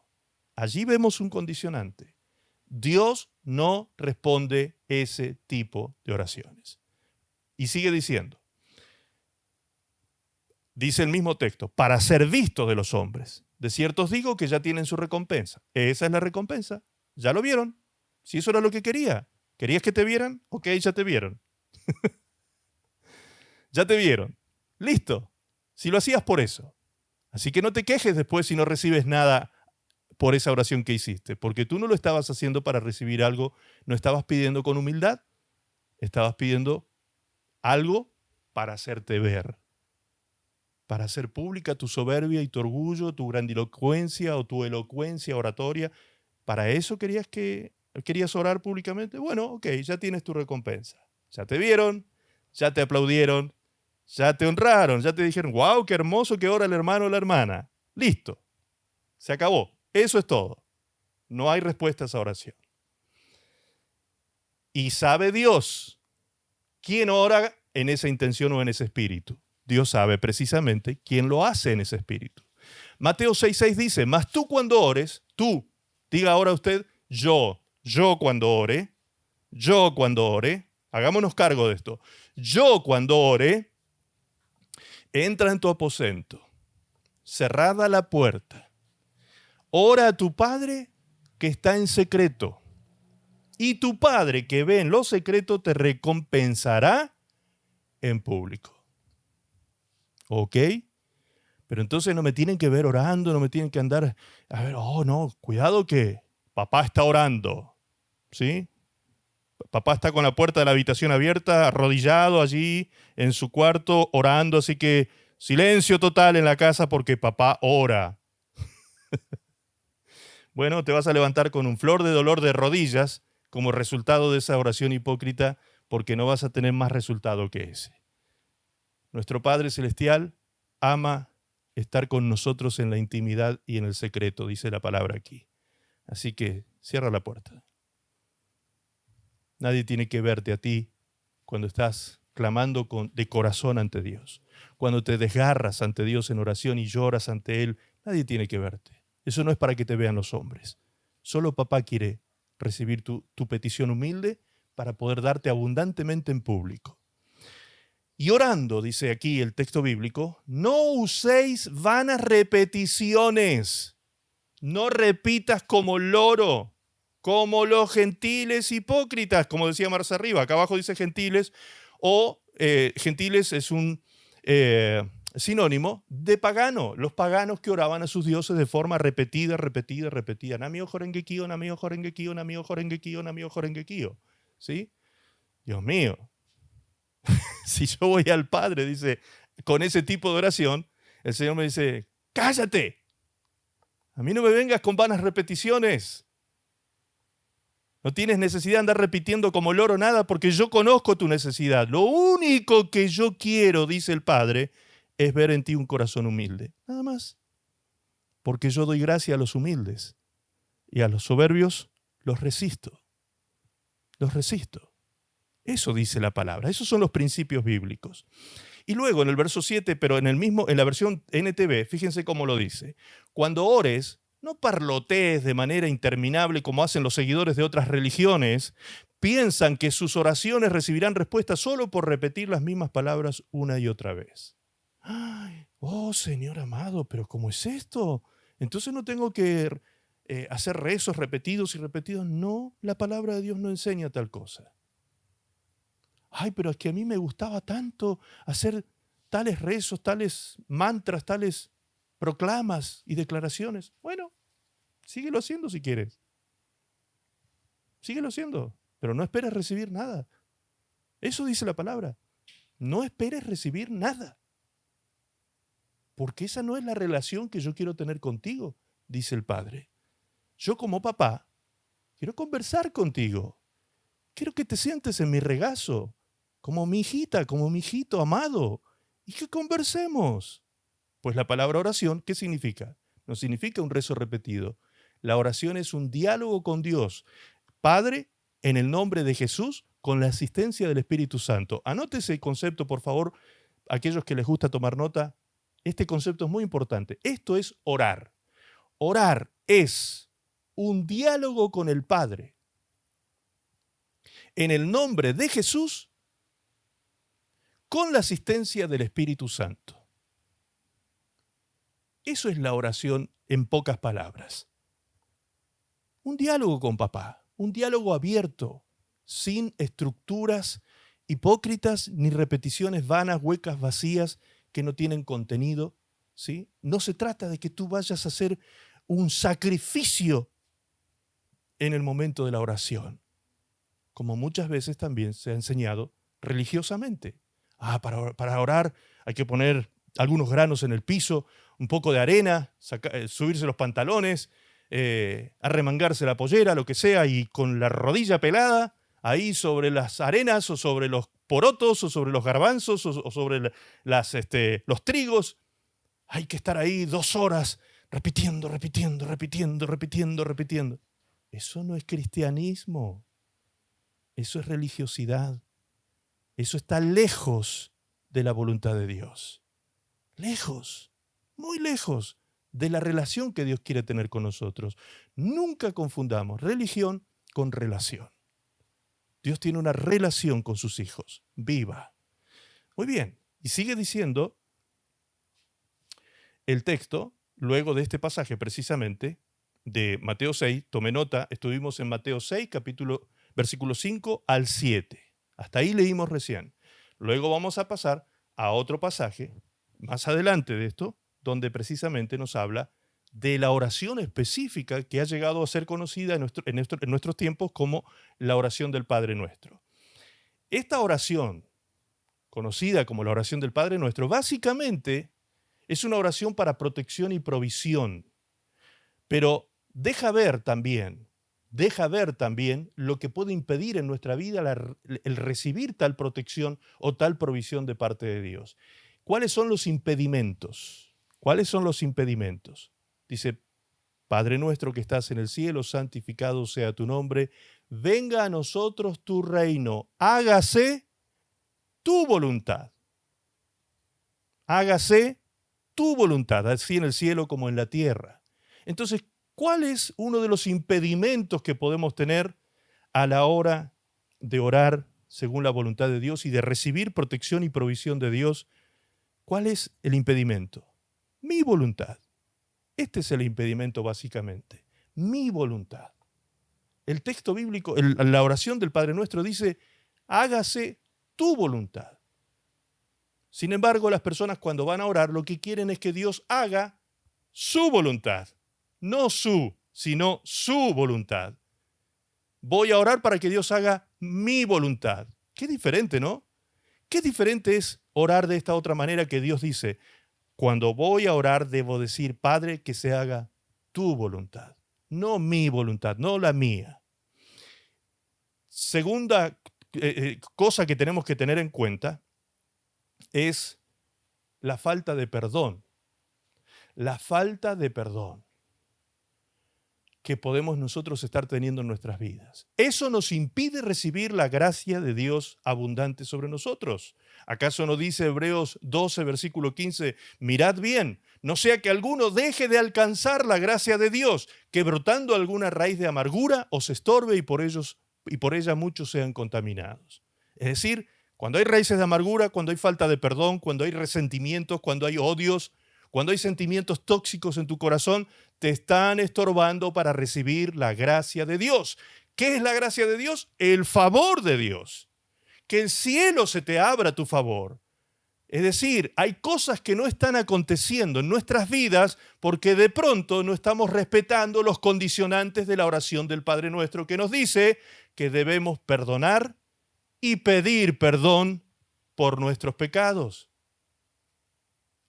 Allí vemos un condicionante. Dios no responde ese tipo de oraciones. Y sigue diciendo, dice el mismo texto, para ser visto de los hombres. De cierto os digo que ya tienen su recompensa. Esa es la recompensa. Ya lo vieron. Si eso era lo que quería. ¿Querías que te vieran? Ok, ya te vieron. Ya te vieron. Listo. Si lo hacías por eso. Así que no te quejes después si no recibes nada por esa oración que hiciste, porque tú no lo estabas haciendo para recibir algo, no estabas pidiendo con humildad, estabas pidiendo algo para hacerte ver, para hacer pública tu soberbia y tu orgullo, tu grandilocuencia o tu elocuencia oratoria. ¿Para eso querías orar públicamente? Bueno, ok, ya tienes tu recompensa. Ya te vieron, ya te aplaudieron, ya te honraron, ya te dijeron, wow, qué hermoso que ora el hermano o la hermana. Listo, se acabó. Eso es todo. No hay respuesta a esa oración. Y sabe Dios quién ora en esa intención o en ese espíritu. Dios sabe precisamente quién lo hace en ese espíritu. Mateo 6:6 dice, mas tú cuando ores, tú, diga ahora usted, yo cuando ore, hagámonos cargo de esto. Yo cuando ore, entra en tu aposento, cerrada la puerta, ora a tu Padre que está en secreto, y tu Padre que ve en lo secreto te recompensará en público. ¿Ok? Pero entonces no me tienen que ver orando, no me tienen que andar, a ver, oh no, cuidado que papá está orando, ¿sí? Papá está con la puerta de la habitación abierta, arrodillado allí en su cuarto, orando, así que silencio total en la casa porque papá ora. Bueno, te vas a levantar con un flor de dolor de rodillas como resultado de esa oración hipócrita porque no vas a tener más resultado que ese. Nuestro Padre Celestial ama estar con nosotros en la intimidad y en el secreto, dice la palabra aquí. Así que cierra la puerta. Nadie tiene que verte a ti cuando estás clamando de corazón ante Dios. Cuando te desgarras ante Dios en oración y lloras ante Él, nadie tiene que verte. Eso no es para que te vean los hombres. Solo papá quiere recibir tu petición humilde para poder darte abundantemente en público. Y orando, dice aquí el texto bíblico, no uséis vanas repeticiones. No repitas como loro, como los gentiles hipócritas, como decía Marcia arriba. Acá abajo dice gentiles, o gentiles es un sinónimo de pagano. Los paganos que oraban a sus dioses de forma repetida. Namio jorengekio, namio jorengekio, namio jorengekio, namio jorengekio. ¿Sí? Dios mío. Si yo voy al Padre, dice, con ese tipo de oración, el Señor me dice, cállate. A mí no me vengas con vanas repeticiones. No tienes necesidad de andar repitiendo como loro nada porque yo conozco tu necesidad. Lo único que yo quiero, dice el Padre, es ver en ti un corazón humilde. Nada más. Porque yo doy gracia a los humildes y a los soberbios los resisto. Los resisto. Eso dice la palabra. Esos son los principios bíblicos. Y luego en el verso 7, pero en la versión NTV, fíjense cómo lo dice. Cuando ores, no parlotees de manera interminable como hacen los seguidores de otras religiones. Piensan que sus oraciones recibirán respuesta solo por repetir las mismas palabras una y otra vez. Ay, oh, Señor amado, ¿pero cómo es esto? Entonces no tengo que hacer rezos repetidos y repetidos. No, la palabra de Dios no enseña tal cosa. Ay, pero es que a mí me gustaba tanto hacer tales rezos, tales mantras, tales proclamas y declaraciones. Bueno, síguelo haciendo si quieres. Síguelo haciendo, pero no esperes recibir nada. Eso dice la palabra. No esperes recibir nada. Porque esa no es la relación que yo quiero tener contigo, dice el Padre. Yo como papá quiero conversar contigo. Quiero que te sientes en mi regazo, como mi hijita, como mi hijito amado, y que conversemos. Pues la palabra oración, ¿qué significa? No significa un rezo repetido. La oración es un diálogo con Dios, Padre, en el nombre de Jesús, con la asistencia del Espíritu Santo. Anote ese concepto, por favor, aquellos que les gusta tomar nota. Este concepto es muy importante. Esto es orar. Orar es un diálogo con el Padre. En el nombre de Jesús, con la asistencia del Espíritu Santo. Eso es la oración en pocas palabras. Un diálogo con papá, un diálogo abierto, sin estructuras hipócritas ni repeticiones vanas, huecas, vacías, que no tienen contenido, ¿sí? No se trata de que tú vayas a hacer un sacrificio en el momento de la oración, como muchas veces también se ha enseñado religiosamente. Para orar hay que poner algunos granos en el piso, un poco de arena, subirse los pantalones, arremangarse la pollera, lo que sea, y con la rodilla pelada, ahí sobre las arenas o sobre los porotos o sobre los garbanzos o sobre los trigos. Hay que estar ahí 2 horas repitiendo. Eso no es cristianismo. Eso es religiosidad. Eso está lejos de la voluntad de Dios. Lejos, muy lejos de la relación que Dios quiere tener con nosotros. Nunca confundamos religión con relación. Dios tiene una relación con sus hijos, viva. Muy bien, y sigue diciendo el texto, luego de este pasaje precisamente, de Mateo 6, tome nota, estuvimos en Mateo 6, versículo 5 al 7. Hasta ahí leímos recién. Luego vamos a pasar a otro pasaje, más adelante de esto, donde precisamente nos habla de la oración específica que ha llegado a ser conocida en nuestros tiempos como la oración del Padre Nuestro. Esta oración, conocida como la oración del Padre Nuestro, básicamente es una oración para protección y provisión, pero deja ver también lo que puede impedir en nuestra vida el recibir tal protección o tal provisión de parte de Dios. ¿Cuáles son los impedimentos? ¿Cuáles son los impedimentos? Dice, Padre nuestro que estás en el cielo, santificado sea tu nombre, venga a nosotros tu reino, hágase tu voluntad. Hágase tu voluntad, así en el cielo como en la tierra. Entonces, ¿cuál es uno de los impedimentos que podemos tener a la hora de orar según la voluntad de Dios y de recibir protección y provisión de Dios? ¿Cuál es el impedimento? Mi voluntad. Este es el impedimento básicamente. Mi voluntad. El texto bíblico, la oración del Padre Nuestro dice, hágase tu voluntad. Sin embargo, las personas cuando van a orar lo que quieren es que Dios haga su voluntad. No sino su voluntad. Voy a orar para que Dios haga mi voluntad. Qué diferente, ¿no? Qué diferente es orar de esta otra manera que Dios dice, cuando voy a orar debo decir, Padre, que se haga tu voluntad, no mi voluntad, no la mía. segunda cosa que tenemos que tener en cuenta es la falta de perdón. La falta de perdón que podemos nosotros estar teniendo en nuestras vidas. Eso nos impide recibir la gracia de Dios abundante sobre nosotros. ¿Acaso no dice Hebreos 12, versículo 15, mirad bien, no sea que alguno deje de alcanzar la gracia de Dios, que brotando alguna raíz de amargura os estorbe y por ella muchos sean contaminados? Es decir, cuando hay raíces de amargura, cuando hay falta de perdón, cuando hay resentimientos, cuando hay odios, cuando hay sentimientos tóxicos en tu corazón, te están estorbando para recibir la gracia de Dios. ¿Qué es la gracia de Dios? El favor de Dios. Que el cielo se te abra a tu favor. Es decir, hay cosas que no están aconteciendo en nuestras vidas porque de pronto no estamos respetando los condicionantes de la oración del Padre Nuestro, que nos dice que debemos perdonar y pedir perdón por nuestros pecados.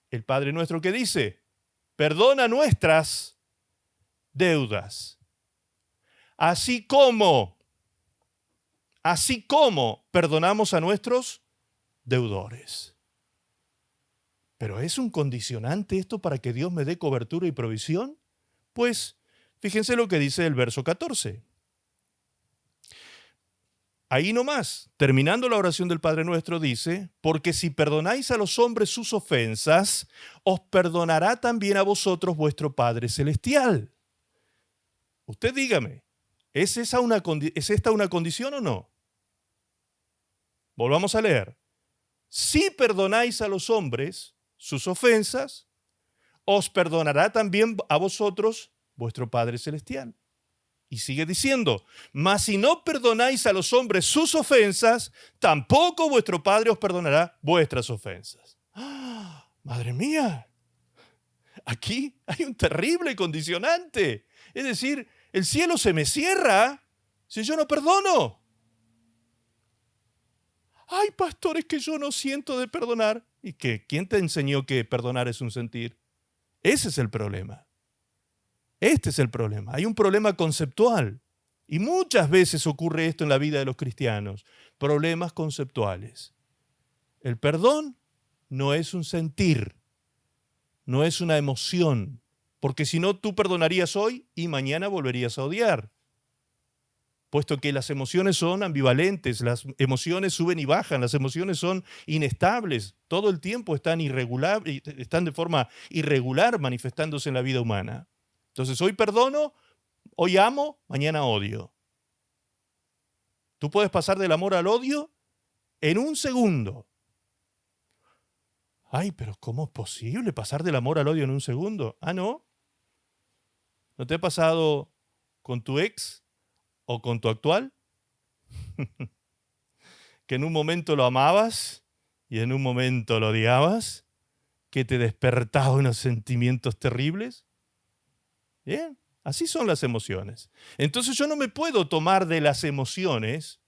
El Padre Nuestro, ¿qué dice? Perdona nuestras deudas. Así como perdonamos a nuestros deudores. ¿Pero es un condicionante esto para que Dios me dé cobertura y provisión? Pues fíjense lo que dice el verso 14. Ahí nomás, terminando la oración del Padre Nuestro, dice, porque si perdonáis a los hombres sus ofensas, os perdonará también a vosotros vuestro Padre Celestial. Usted dígame, ¿es esta una condición o no? Volvamos a leer. Si perdonáis a los hombres sus ofensas, os perdonará también a vosotros vuestro Padre Celestial. Y sigue diciendo, mas si no perdonáis a los hombres sus ofensas, tampoco vuestro Padre os perdonará vuestras ofensas. ¡Ah! ¡Madre mía! Aquí hay un terrible condicionante. Es decir, el cielo se me cierra si yo no perdono. Ay, pastor, es que yo no siento de perdonar. ¿Y qué? ¿Quién te enseñó que perdonar es un sentir? Ese es el problema. Este es el problema. Hay un problema conceptual. Y muchas veces ocurre esto en la vida de los cristianos. Problemas conceptuales. El perdón no es un sentir, no es una emoción. Porque si no, tú perdonarías hoy y mañana volverías a odiar. Puesto que las emociones son ambivalentes, las emociones suben y bajan, las emociones son inestables, todo el tiempo están de forma irregular manifestándose en la vida humana. Entonces, hoy perdono, hoy amo, mañana odio. Tú puedes pasar del amor al odio en un segundo. Ay, pero ¿cómo es posible pasar del amor al odio en un segundo? Ah, ¿no? ¿No te ha pasado con tu ex o con tu actual? Que en un momento lo amabas y en un momento lo odiabas, que te despertaba unos sentimientos terribles. Bien, así son las emociones. Entonces yo no me puedo tomar de las emociones,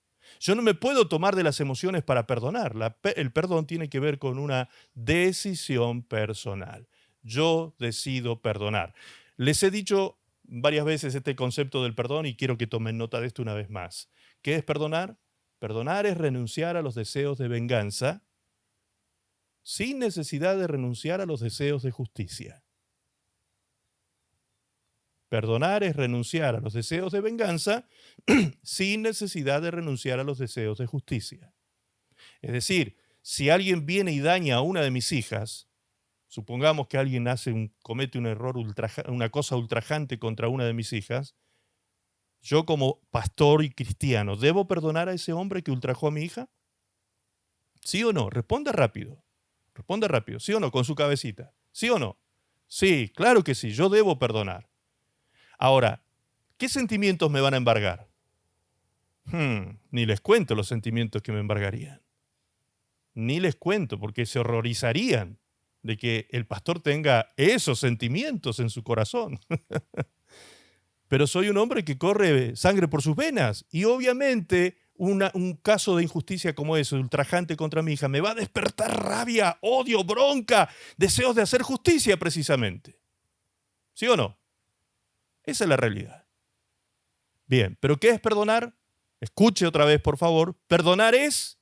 para perdonar. El perdón tiene que ver con una decisión personal. Yo decido perdonar. Les he dicho varias veces este concepto del perdón y quiero que tomen nota de esto una vez más. ¿Qué es perdonar? Perdonar es renunciar a los deseos de venganza sin necesidad de renunciar a los deseos de justicia. Perdonar es renunciar a los deseos de venganza sin necesidad de renunciar a los deseos de justicia. Es decir, si alguien viene y daña a una de mis hijas, supongamos que alguien comete un error, una cosa ultrajante contra una de mis hijas, yo como pastor y cristiano, ¿debo perdonar a ese hombre que ultrajó a mi hija? ¿Sí o no? Responda rápido, ¿sí o no? Con su cabecita, ¿sí o no? Sí, claro que sí, yo debo perdonar. Ahora, ¿qué sentimientos me van a embargar? Ni les cuento los sentimientos que me embargarían. Ni les cuento, porque se horrorizarían de que el pastor tenga esos sentimientos en su corazón. Pero soy un hombre que corre sangre por sus venas y obviamente un caso de injusticia como ese, ultrajante contra mi hija, me va a despertar rabia, odio, bronca, deseos de hacer justicia precisamente. ¿Sí o no? Esa es la realidad. Bien, ¿pero qué es perdonar? Escuche otra vez, por favor. Perdonar es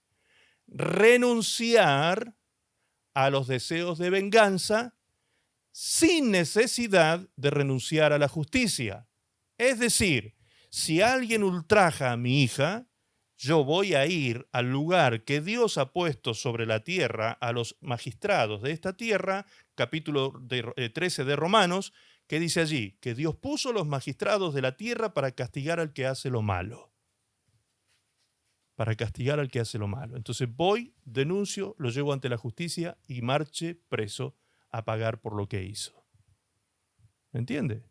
renunciar a los deseos de venganza sin necesidad de renunciar a la justicia. Es decir, si alguien ultraja a mi hija, yo voy a ir al lugar que Dios ha puesto sobre la tierra, a los magistrados de esta tierra, capítulo 13 de Romanos, que dice allí que Dios puso los magistrados de la tierra para castigar al que hace lo malo. Para castigar al que hace lo malo. Entonces voy, denuncio, lo llevo ante la justicia y marche preso a pagar por lo que hizo. ¿Me entiende?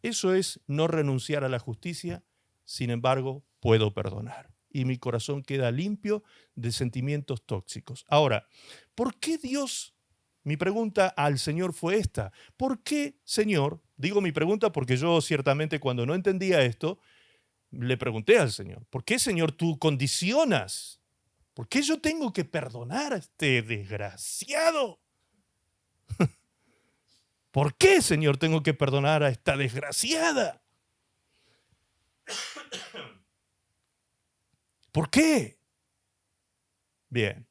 Eso es no renunciar a la justicia, sin embargo, puedo perdonar. Y mi corazón queda limpio de sentimientos tóxicos. Ahora, ¿por qué Dios? Mi pregunta al Señor fue esta. ¿Por qué, Señor? Digo mi pregunta porque yo ciertamente cuando no entendía esto, le pregunté al Señor, ¿por qué, Señor, tú condicionas? ¿Por qué yo tengo que perdonar a este desgraciado? ¿Por qué, Señor, tengo que perdonar a esta desgraciada? ¿Por qué? Bien,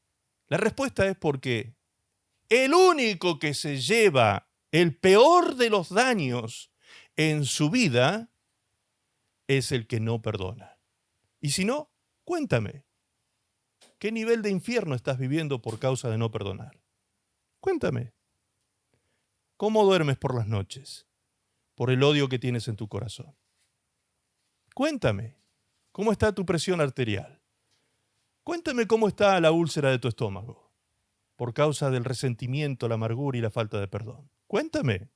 la respuesta es porque el único que se lleva el peor de los daños en su vida es el que no perdona. Y si no, cuéntame, ¿qué nivel de infierno estás viviendo por causa de no perdonar? Cuéntame. ¿Cómo duermes por las noches? Por el odio que tienes en tu corazón. Cuéntame, ¿cómo está tu presión arterial? Cuéntame cómo está la úlcera de tu estómago, por causa del resentimiento, la amargura y la falta de perdón. Cuéntame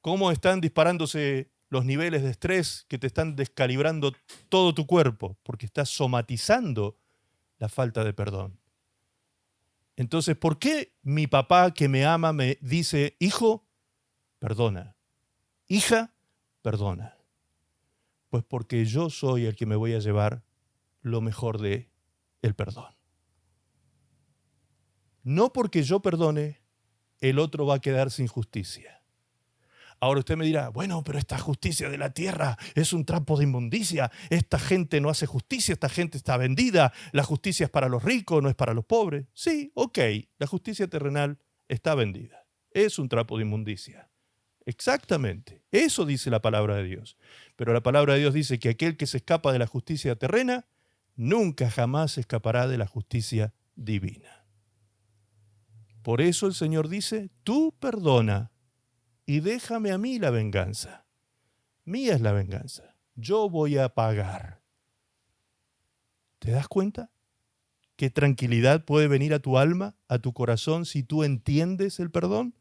cómo están disparándose los niveles de estrés que te están descalibrando todo tu cuerpo, porque estás somatizando la falta de perdón. Entonces, ¿por qué mi papá que me ama me dice, hijo, perdona, hija, perdona? Pues porque yo soy el que me voy a llevar lo mejor de el perdón. No porque yo perdone, el otro va a quedar sin justicia. Ahora usted me dirá, bueno, pero esta justicia de la tierra es un trapo de inmundicia, esta gente no hace justicia, esta gente está vendida, la justicia es para los ricos, no es para los pobres. Sí, ok, la justicia terrenal está vendida, es un trapo de inmundicia. Exactamente, eso dice la palabra de Dios. Pero la palabra de Dios dice que aquel que se escapa de la justicia terrena, nunca jamás se escapará de la justicia divina. Por eso el Señor dice, tú perdona y déjame a mí la venganza. Mía es la venganza. Yo voy a pagar. ¿Te das cuenta? ¿Qué tranquilidad puede venir a tu alma, a tu corazón, si tú entiendes el perdón?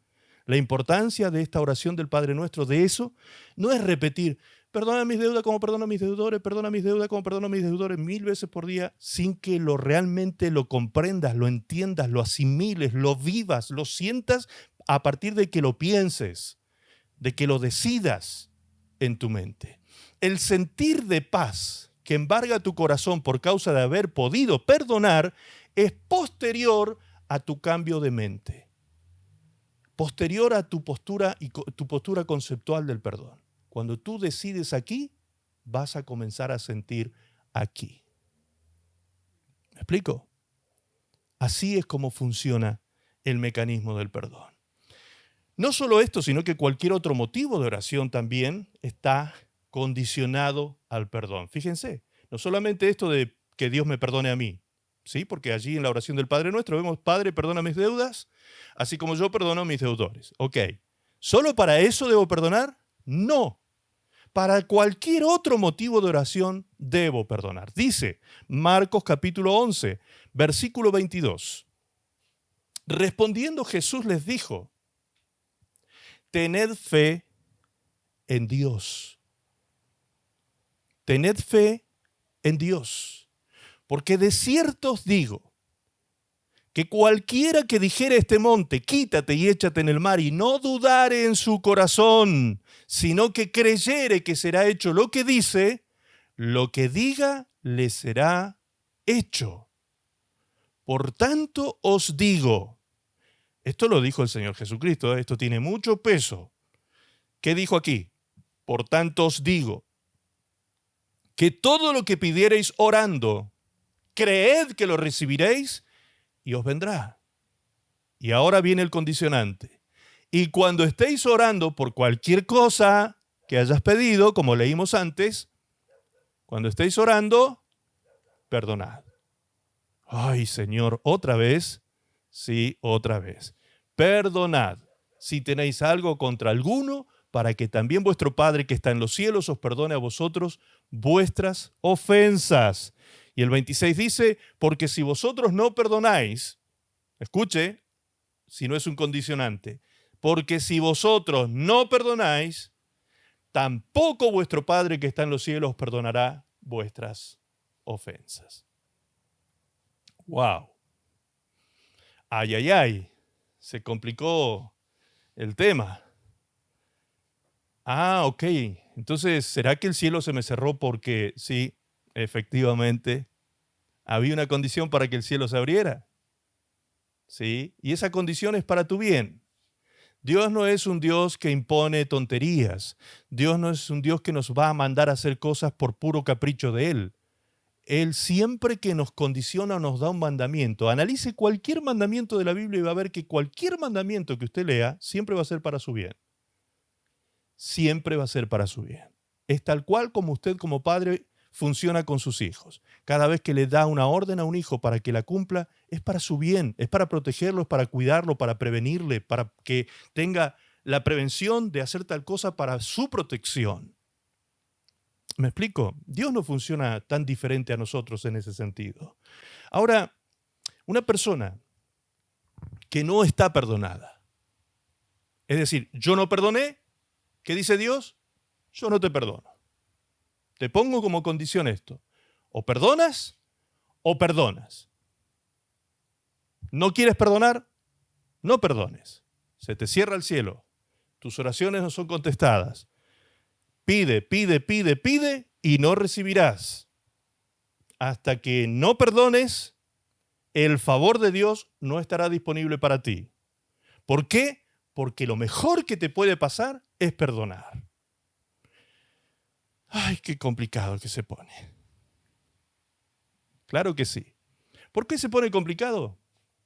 La importancia de esta oración del Padre Nuestro, de eso, no es repetir, perdona mis deudas como perdono a mis deudores, perdona mis deudas como perdono a mis deudores 1000 veces por día, sin que realmente lo comprendas, lo entiendas, lo asimiles, lo vivas, lo sientas a partir de que lo pienses, de que lo decidas en tu mente. El sentir de paz que embarga tu corazón por causa de haber podido perdonar es posterior a tu cambio de mente, posterior a tu postura y tu postura conceptual del perdón. Cuando tú decides aquí, vas a comenzar a sentir aquí. ¿Me explico? Así es como funciona el mecanismo del perdón. No solo esto, sino que cualquier otro motivo de oración también está condicionado al perdón. Fíjense, no solamente esto de que Dios me perdone a mí, ¿sí? Porque allí en la oración del Padre Nuestro vemos, Padre, perdona mis deudas, así como yo perdono a mis deudores. Ok, ¿solo para eso debo perdonar? No. Para cualquier otro motivo de oración debo perdonar. Dice Marcos capítulo 11, versículo 22. Respondiendo Jesús les dijo, tened fe en Dios. Tened fe en Dios. Porque de cierto os digo que cualquiera que dijere a este monte, quítate y échate en el mar, y no dudare en su corazón, sino que creyere que será hecho lo que dice, lo que diga le será hecho. Por tanto os digo, esto lo dijo el Señor Jesucristo, esto tiene mucho peso. ¿Qué dijo aquí? Por tanto os digo que todo lo que pidiereis orando, creed que lo recibiréis y os vendrá. Y ahora viene el condicionante. Y cuando estéis orando por cualquier cosa que hayas pedido, como leímos antes, cuando estéis orando, perdonad. Ay, Señor, ¿otra vez? Sí, otra vez. Perdonad si tenéis algo contra alguno, para que también vuestro Padre que está en los cielos os perdone a vosotros vuestras ofensas. Y el 26 dice, porque si vosotros no perdonáis, escuche, si no es un condicionante, porque si vosotros no perdonáis, tampoco vuestro Padre que está en los cielos os perdonará vuestras ofensas. ¡Wow! ¡Ay, ay, ay! Se complicó el tema. Ah, ok. Entonces, ¿será que el cielo se me cerró porque sí, efectivamente, había una condición para que el cielo se abriera? Sí, y esa condición es para tu bien. Dios no es un Dios que impone tonterías. Dios no es un Dios que nos va a mandar a hacer cosas por puro capricho de Él. Él siempre que nos condiciona o nos da un mandamiento, analice cualquier mandamiento de la Biblia y va a ver que cualquier mandamiento que usted lea siempre va a ser para su bien. Siempre va a ser para su bien. Es tal cual como usted como padre funciona con sus hijos. Cada vez que le da una orden a un hijo para que la cumpla, es para su bien, es para protegerlo, es para cuidarlo, para prevenirle, para que tenga la prevención de hacer tal cosa para su protección. ¿Me explico? Dios no funciona tan diferente a nosotros en ese sentido. Ahora, una persona que no está perdonada, es decir, yo no perdoné, ¿qué dice Dios? Yo no te perdono. Te pongo como condición esto. O perdonas o perdonas. ¿No quieres perdonar? No perdones. Se te cierra el cielo. Tus oraciones no son contestadas. Pide, pide, pide, pide y no recibirás. Hasta que no perdones, el favor de Dios no estará disponible para ti. ¿Por qué? Porque lo mejor que te puede pasar es perdonar. Ay, qué complicado que se pone. Claro que sí. ¿Por qué se pone complicado?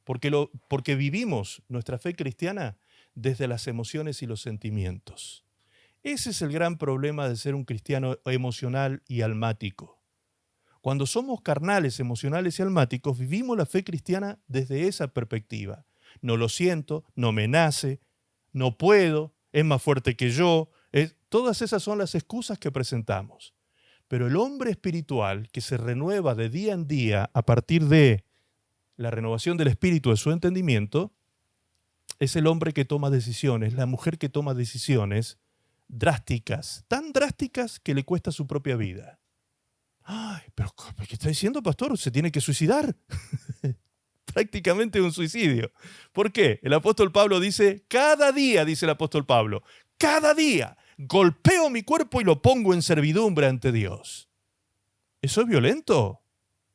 Porque vivimos nuestra fe cristiana desde las emociones y los sentimientos. Ese es el gran problema de ser un cristiano emocional y almático. Cuando somos carnales, emocionales y almáticos, vivimos la fe cristiana desde esa perspectiva. No lo siento, no me nace, no puedo, es más fuerte que yo. Todas esas son las excusas que presentamos. Pero el hombre espiritual que se renueva de día en día a partir de la renovación del espíritu de su entendimiento, es el hombre que toma decisiones, la mujer que toma decisiones drásticas, tan drásticas que le cuesta su propia vida. Ay, pero ¿qué está diciendo, pastor? ¿Se tiene que suicidar? Prácticamente un suicidio. ¿Por qué? El apóstol Pablo dice, cada día, dice el apóstol Pablo, cada día golpeo mi cuerpo y lo pongo en servidumbre ante Dios. ¿Eso es violento?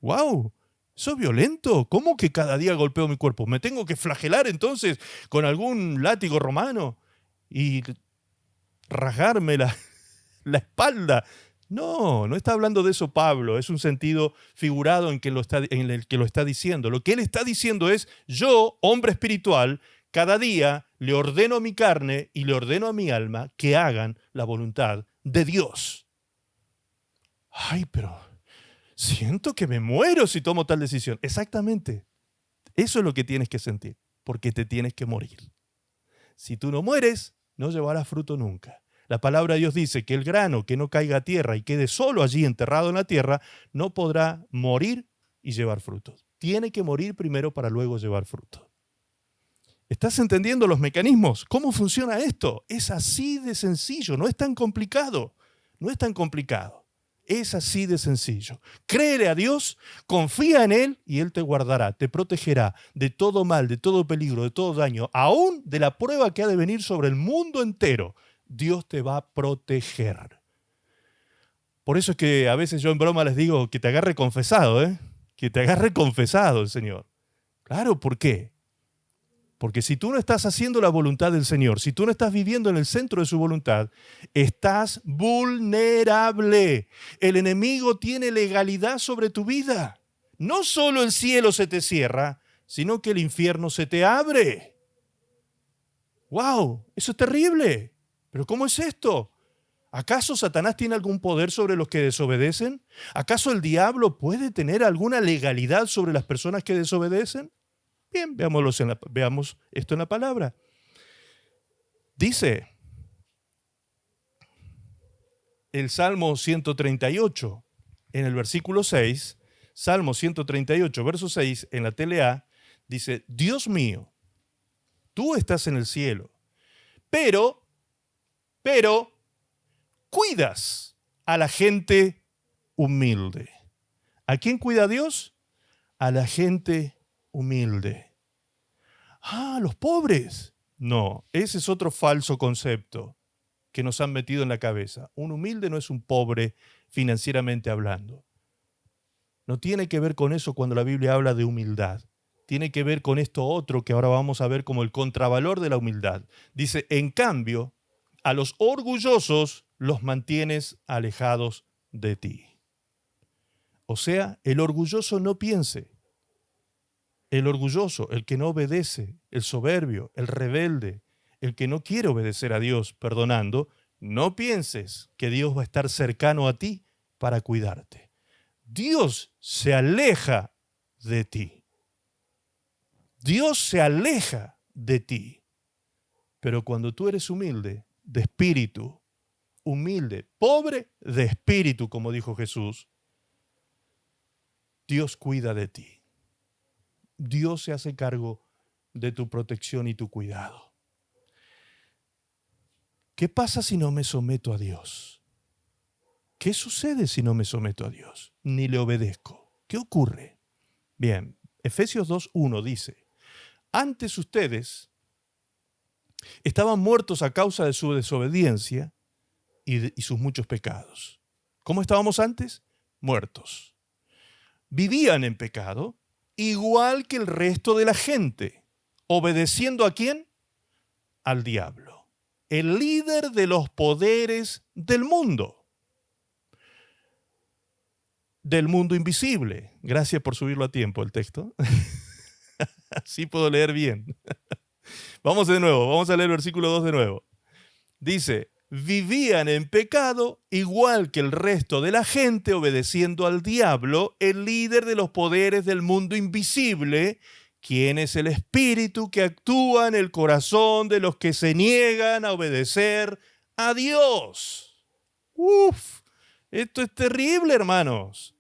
¡Wow! ¿Eso es violento? ¿Cómo que cada día golpeo mi cuerpo? ¿Me tengo que flagelar entonces con algún látigo romano y rasgarme la espalda? No, no está hablando de eso Pablo, es un sentido figurado en el que lo está diciendo. Lo que él está diciendo es, yo, hombre espiritual, cada día le ordeno a mi carne y le ordeno a mi alma que hagan la voluntad de Dios. Ay, pero siento que me muero si tomo tal decisión. Exactamente, eso es lo que tienes que sentir, porque te tienes que morir. Si tú no mueres, no llevarás fruto nunca. La palabra de Dios dice que el grano que no caiga a tierra y quede solo allí enterrado en la tierra, no podrá morir y llevar frutos. Tiene que morir primero para luego llevar fruto. ¿Estás entendiendo los mecanismos? ¿Cómo funciona esto? Es así de sencillo, no es tan complicado. No es tan complicado. Es así de sencillo. Créele a Dios, confía en Él y Él te guardará, te protegerá de todo mal, de todo peligro, de todo daño, aún de la prueba que ha de venir sobre el mundo entero. Dios te va a proteger. Por eso es que a veces yo en broma les digo que te agarre confesado, que te agarre confesado el Señor. Claro, ¿por qué? Porque si tú no estás haciendo la voluntad del Señor, si tú no estás viviendo en el centro de su voluntad, estás vulnerable. El enemigo tiene legalidad sobre tu vida. No solo el cielo se te cierra, sino que el infierno se te abre. ¡Wow! Eso es terrible. ¿Pero cómo es esto? ¿Acaso Satanás tiene algún poder sobre los que desobedecen? ¿Acaso el diablo puede tener alguna legalidad sobre las personas que desobedecen? Bien, veamos esto en la palabra. Dice el Salmo 138, en el versículo 6, Salmo 138, verso 6, en la TLA, dice, Dios mío, tú estás en el cielo, pero, cuidas a la gente humilde. ¿A quién cuida Dios? A la gente humilde. Ah, los pobres. No, ese es otro falso concepto que nos han metido en la cabeza. Un humilde no es un pobre financieramente hablando. No tiene que ver con eso cuando la Biblia habla de humildad. Tiene que ver con esto otro que ahora vamos a ver como el contravalor de la humildad. Dice, en cambio, a los orgullosos los mantienes alejados de ti. O sea, el orgulloso no piense. El orgulloso, el que no obedece, el soberbio, el rebelde, el que no quiere obedecer a Dios perdonando, no pienses que Dios va a estar cercano a ti para cuidarte. Dios se aleja de ti. Dios se aleja de ti. Pero cuando tú eres humilde, de espíritu, humilde, pobre de espíritu, como dijo Jesús, Dios cuida de ti. Dios se hace cargo de tu protección y tu cuidado. ¿Qué pasa si no me someto a Dios? ¿Qué sucede si no me someto a Dios? Ni le obedezco. ¿Qué ocurre? Bien, Efesios 2:1 dice, antes ustedes estaban muertos a causa de su desobediencia y sus muchos pecados. ¿Cómo estábamos antes? Muertos. Vivían en pecado, igual que el resto de la gente. ¿Obedeciendo a quién? Al diablo, el líder de los poderes del mundo invisible. Gracias por subirlo a tiempo el texto. Así puedo leer bien. Vamos de nuevo, vamos a leer el versículo 2 de nuevo. Dice, vivían en pecado igual que el resto de la gente, obedeciendo al diablo, el líder de los poderes del mundo invisible, quien es el espíritu que actúa en el corazón de los que se niegan a obedecer a Dios. Uf, esto es terrible, hermanos.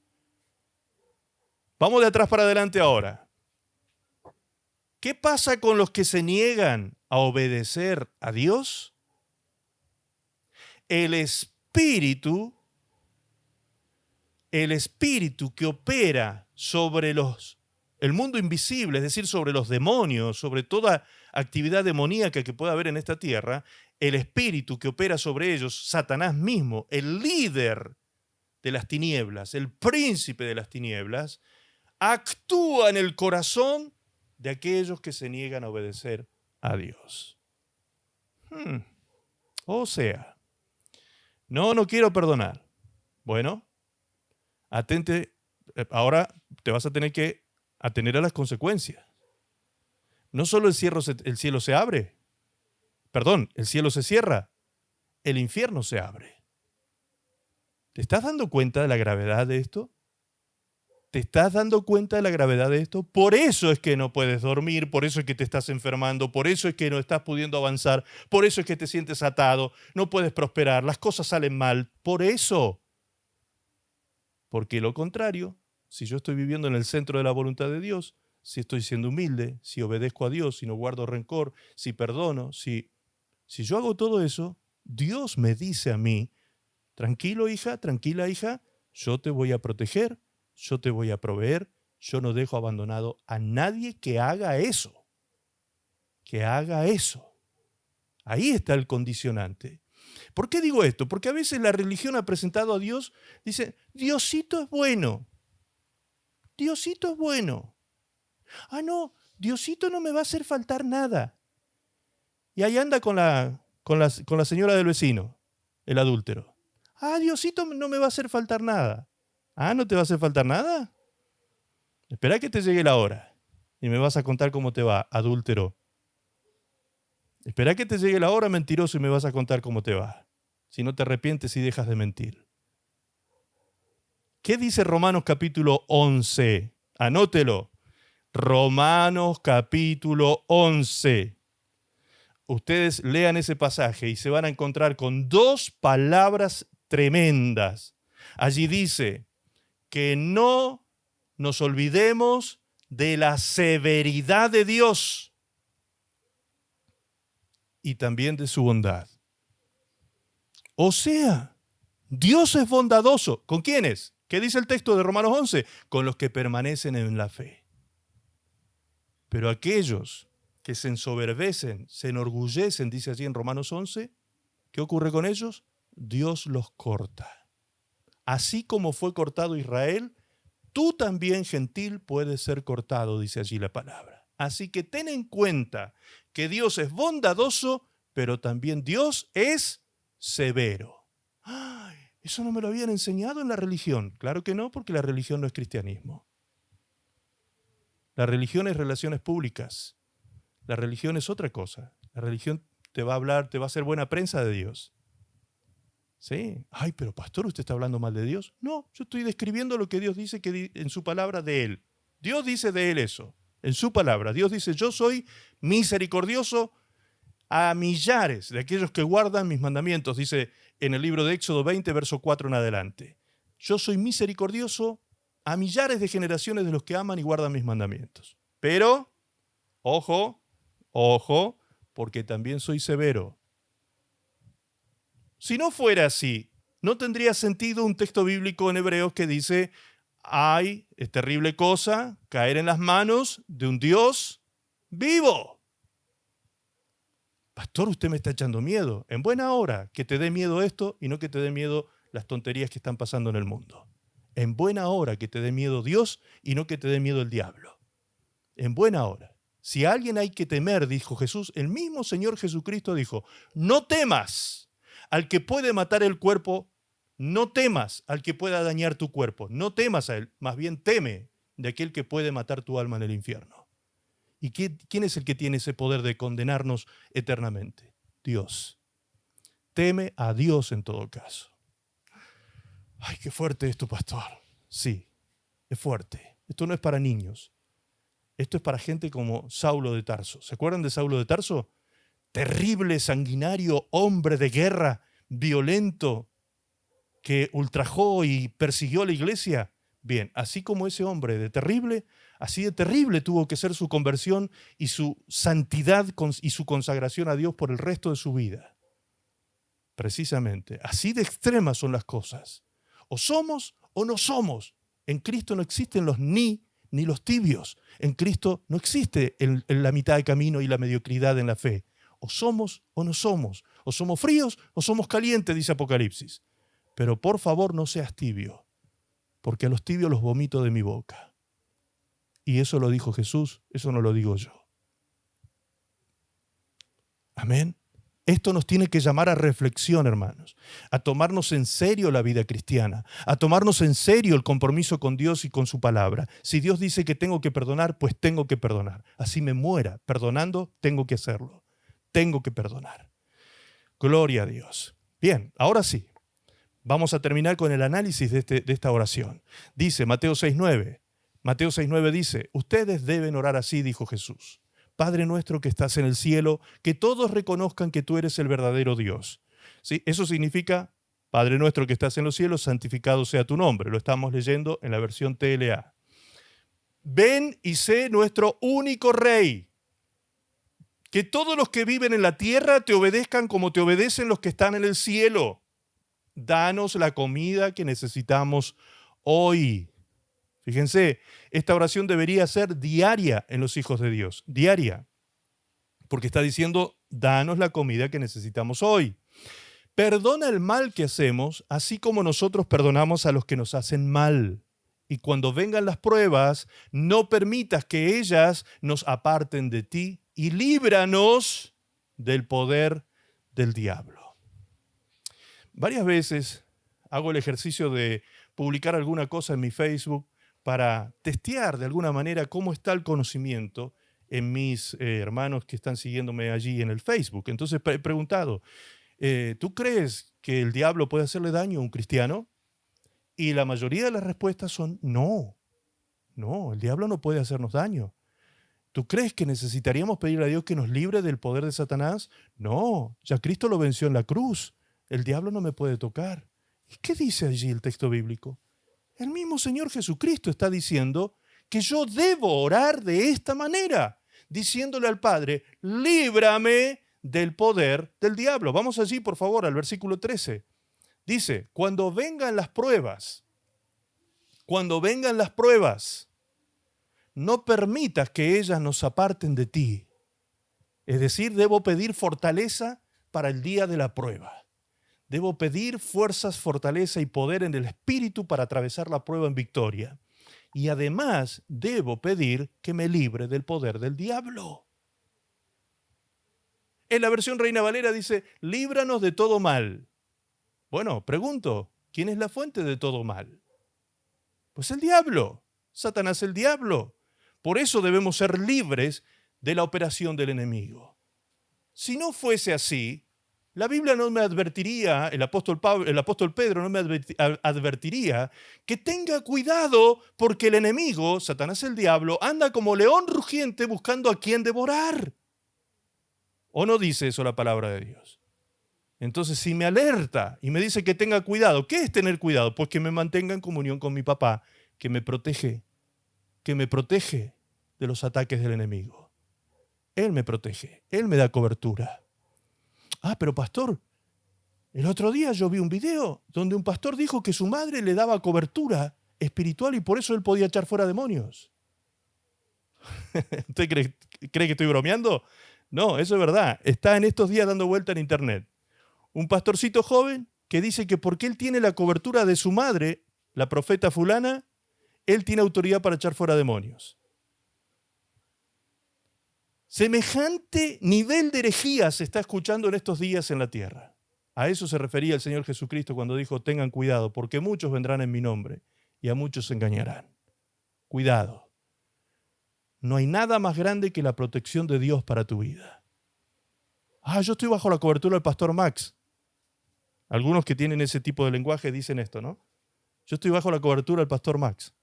Vamos de atrás para adelante ahora. ¿Qué pasa con los que se niegan a obedecer a Dios? El espíritu que opera sobre el mundo invisible, es decir, sobre los demonios, sobre toda actividad demoníaca que pueda haber en esta tierra, el espíritu que opera sobre ellos, Satanás mismo, el líder de las tinieblas, el príncipe de las tinieblas, actúa en el corazón de aquellos que se niegan a obedecer a Dios. O sea, no quiero perdonar. Bueno, atente, ahora te vas a tener que atener a las consecuencias. No solo el cielo se abre, el cielo se cierra, el infierno se abre. ¿Te estás dando cuenta de la gravedad de esto? ¿Te estás dando cuenta de la gravedad de esto? Por eso es que no puedes dormir, por eso es que te estás enfermando, por eso es que no estás pudiendo avanzar, por eso es que te sientes atado, no puedes prosperar, las cosas salen mal, por eso. Porque lo contrario, si yo estoy viviendo en el centro de la voluntad de Dios, si estoy siendo humilde, si obedezco a Dios, si no guardo rencor, si perdono, si yo hago todo eso, Dios me dice a mí, tranquilo hija, tranquila hija, yo te voy a proteger, yo te voy a proveer, yo no dejo abandonado a nadie que haga eso. Que haga eso. Ahí está el condicionante. ¿Por qué digo esto? Porque a veces la religión ha presentado a Dios, dice, Diosito es bueno. Diosito es bueno. Ah, no, Diosito no me va a hacer faltar nada. Y ahí anda con la señora del vecino, el adúltero. Diosito no me va a hacer faltar nada. ¿No te va a hacer faltar nada? Espera que te llegue la hora y me vas a contar cómo te va, adúltero. Espera que te llegue la hora, mentiroso, y me vas a contar cómo te va. Si no te arrepientes y dejas de mentir. ¿Qué dice Romanos capítulo 11? Anótelo. Romanos capítulo 11. Ustedes lean ese pasaje y se van a encontrar con dos palabras tremendas. Allí dice que no nos olvidemos de la severidad de Dios y también de su bondad. O sea, Dios es bondadoso. ¿Con quiénes? ¿Qué dice el texto de Romanos 11? Con los que permanecen en la fe. Pero aquellos que se ensoberbecen, se enorgullecen, dice allí en Romanos 11, ¿qué ocurre con ellos? Dios los corta. Así como fue cortado Israel, tú también, gentil, puedes ser cortado, dice allí la palabra. Así que ten en cuenta que Dios es bondadoso, pero también Dios es severo. Eso no me lo habían enseñado en la religión. Claro que no, porque la religión no es cristianismo. La religión es relaciones públicas. La religión es otra cosa. La religión te va a hablar, te va a hacer buena prensa de Dios. ¿Sí? Pero pastor, ¿usted está hablando mal de Dios? No, yo estoy describiendo lo que Dios dice en su palabra de Él. Dios dice de Él eso, en su palabra. Dios dice, yo soy misericordioso a millares de aquellos que guardan mis mandamientos, dice en el libro de Éxodo 20, verso 4 en adelante. Yo soy misericordioso a millares de generaciones de los que aman y guardan mis mandamientos. Pero, ojo, porque también soy severo. Si no fuera así, no tendría sentido un texto bíblico en Hebreos que dice, es terrible cosa caer en las manos de un Dios vivo. Pastor, usted me está echando miedo. En buena hora que te dé miedo esto y no que te dé miedo las tonterías que están pasando en el mundo. En buena hora que te dé miedo Dios y no que te dé miedo el diablo. En buena hora. Si a alguien hay que temer, dijo Jesús, el mismo Señor Jesucristo dijo, no temas al que puede matar el cuerpo, no temas al que pueda dañar tu cuerpo, no temas a él, más bien teme de aquel que puede matar tu alma en el infierno. ¿Y quién es el que tiene ese poder de condenarnos eternamente? Dios. Teme a Dios en todo caso. Qué fuerte esto, pastor. Sí, es fuerte. Esto no es para niños. Esto es para gente como Saulo de Tarso. ¿Se acuerdan de Saulo de Tarso? Terrible, sanguinario, hombre de guerra, violento, que ultrajó y persiguió a la iglesia. Bien, así como ese hombre de terrible, así de terrible tuvo que ser su conversión y su santidad y su consagración a Dios por el resto de su vida. Precisamente, así de extremas son las cosas. O somos o no somos. En Cristo no existen los ni los tibios. En Cristo no existe la mitad de camino y la mediocridad en la fe. O somos o no somos. O somos fríos o somos calientes, dice Apocalipsis. Pero por favor no seas tibio, porque a los tibios los vomito de mi boca. Y eso lo dijo Jesús, eso no lo digo yo. Amén. Esto nos tiene que llamar a reflexión, hermanos, a tomarnos en serio la vida cristiana, a tomarnos en serio el compromiso con Dios y con su palabra. Si Dios dice que tengo que perdonar, pues tengo que perdonar. Así me muera perdonando, tengo que hacerlo. Tengo que perdonar. Gloria a Dios. Bien, ahora sí, vamos a terminar con el análisis de esta oración. Dice Mateo 6:9. Mateo 6:9 dice, ustedes deben orar así, dijo Jesús. Padre nuestro que estás en el cielo, que todos reconozcan que tú eres el verdadero Dios. ¿Sí? Eso significa, Padre nuestro que estás en los cielos, santificado sea tu nombre. Lo estamos leyendo en la versión TLA. Ven y sé nuestro único Rey. Que todos los que viven en la tierra te obedezcan como te obedecen los que están en el cielo. Danos la comida que necesitamos hoy. Fíjense, esta oración debería ser diaria en los hijos de Dios, diaria, porque está diciendo, danos la comida que necesitamos hoy. Perdona el mal que hacemos, así como nosotros perdonamos a los que nos hacen mal. Y cuando vengan las pruebas, no permitas que ellas nos aparten de ti y líbranos del poder del diablo. Varias veces hago el ejercicio de publicar alguna cosa en mi Facebook para testear de alguna manera cómo está el conocimiento en mis hermanos que están siguiéndome allí en el Facebook. Entonces he preguntado, ¿tú crees que el diablo puede hacerle daño a un cristiano? Y la mayoría de las respuestas son no, el diablo no puede hacernos daño. ¿Tú crees que necesitaríamos pedirle a Dios que nos libre del poder de Satanás? No, ya Cristo lo venció en la cruz. El diablo no me puede tocar. ¿Y qué dice allí el texto bíblico? El mismo Señor Jesucristo está diciendo que yo debo orar de esta manera, diciéndole al Padre, líbrame del poder del diablo. Vamos allí, por favor, al versículo 13. Dice, cuando vengan las pruebas, no permitas que ellas nos aparten de ti. Es decir, debo pedir fortaleza para el día de la prueba. Debo pedir fuerzas, fortaleza y poder en el espíritu para atravesar la prueba en victoria. Y además debo pedir que me libre del poder del diablo. En la versión Reina Valera dice, líbranos de todo mal. Bueno, pregunto, ¿quién es la fuente de todo mal? Pues el diablo, Satanás el diablo. Por eso debemos ser libres de la operación del enemigo. Si no fuese así, la Biblia no me advertiría, el apóstol Pedro no me advertiría que tenga cuidado porque el enemigo, Satanás el diablo, anda como león rugiente buscando a quien devorar. ¿O no dice eso la palabra de Dios? Entonces, si me alerta y me dice que tenga cuidado, ¿qué es tener cuidado? Pues que me mantenga en comunión con mi papá, que me protege de los ataques del enemigo. Él me protege, Él me da cobertura. Ah, pero pastor, el otro día yo vi un video donde un pastor dijo que su madre le daba cobertura espiritual y por eso él podía echar fuera demonios. ¿Usted cree que estoy bromeando? No, eso es verdad. Está en estos días dando vuelta en internet. Un pastorcito joven que dice que porque él tiene la cobertura de su madre, la profeta fulana, él tiene autoridad para echar fuera demonios. Semejante nivel de herejía se está escuchando en estos días en la tierra. A eso se refería el Señor Jesucristo cuando dijo, tengan cuidado, porque muchos vendrán en mi nombre y a muchos se engañarán. Cuidado. No hay nada más grande que la protección de Dios para tu vida. Ah, yo estoy bajo la cobertura del pastor Max. Algunos que tienen ese tipo de lenguaje dicen esto, ¿no? Yo estoy bajo la cobertura del pastor Max.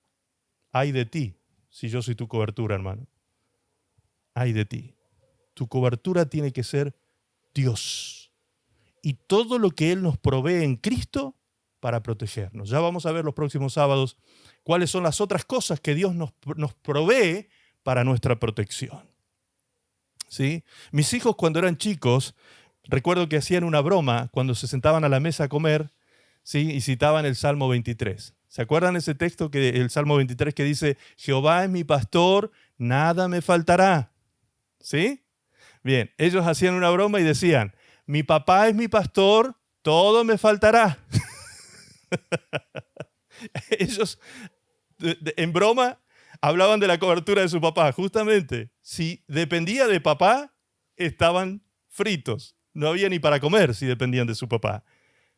Ay de ti, si yo soy tu cobertura, hermano. Ay de ti. Tu cobertura tiene que ser Dios. Y todo lo que Él nos provee en Cristo para protegernos. Ya vamos a ver los próximos sábados cuáles son las otras cosas que Dios nos provee para nuestra protección. ¿Sí? Mis hijos cuando eran chicos, recuerdo que hacían una broma cuando se sentaban a la mesa a comer, ¿sí? Y citaban el Salmo 23. ¿Se acuerdan ese texto, el Salmo 23 que dice, Jehová es mi pastor, nada me faltará? ¿Sí? Bien, ellos hacían una broma y decían, mi papá es mi pastor, todo me faltará. Ellos, en broma, hablaban de la cobertura de su papá. Justamente, si dependía de papá, estaban fritos. No había ni para comer si dependían de su papá.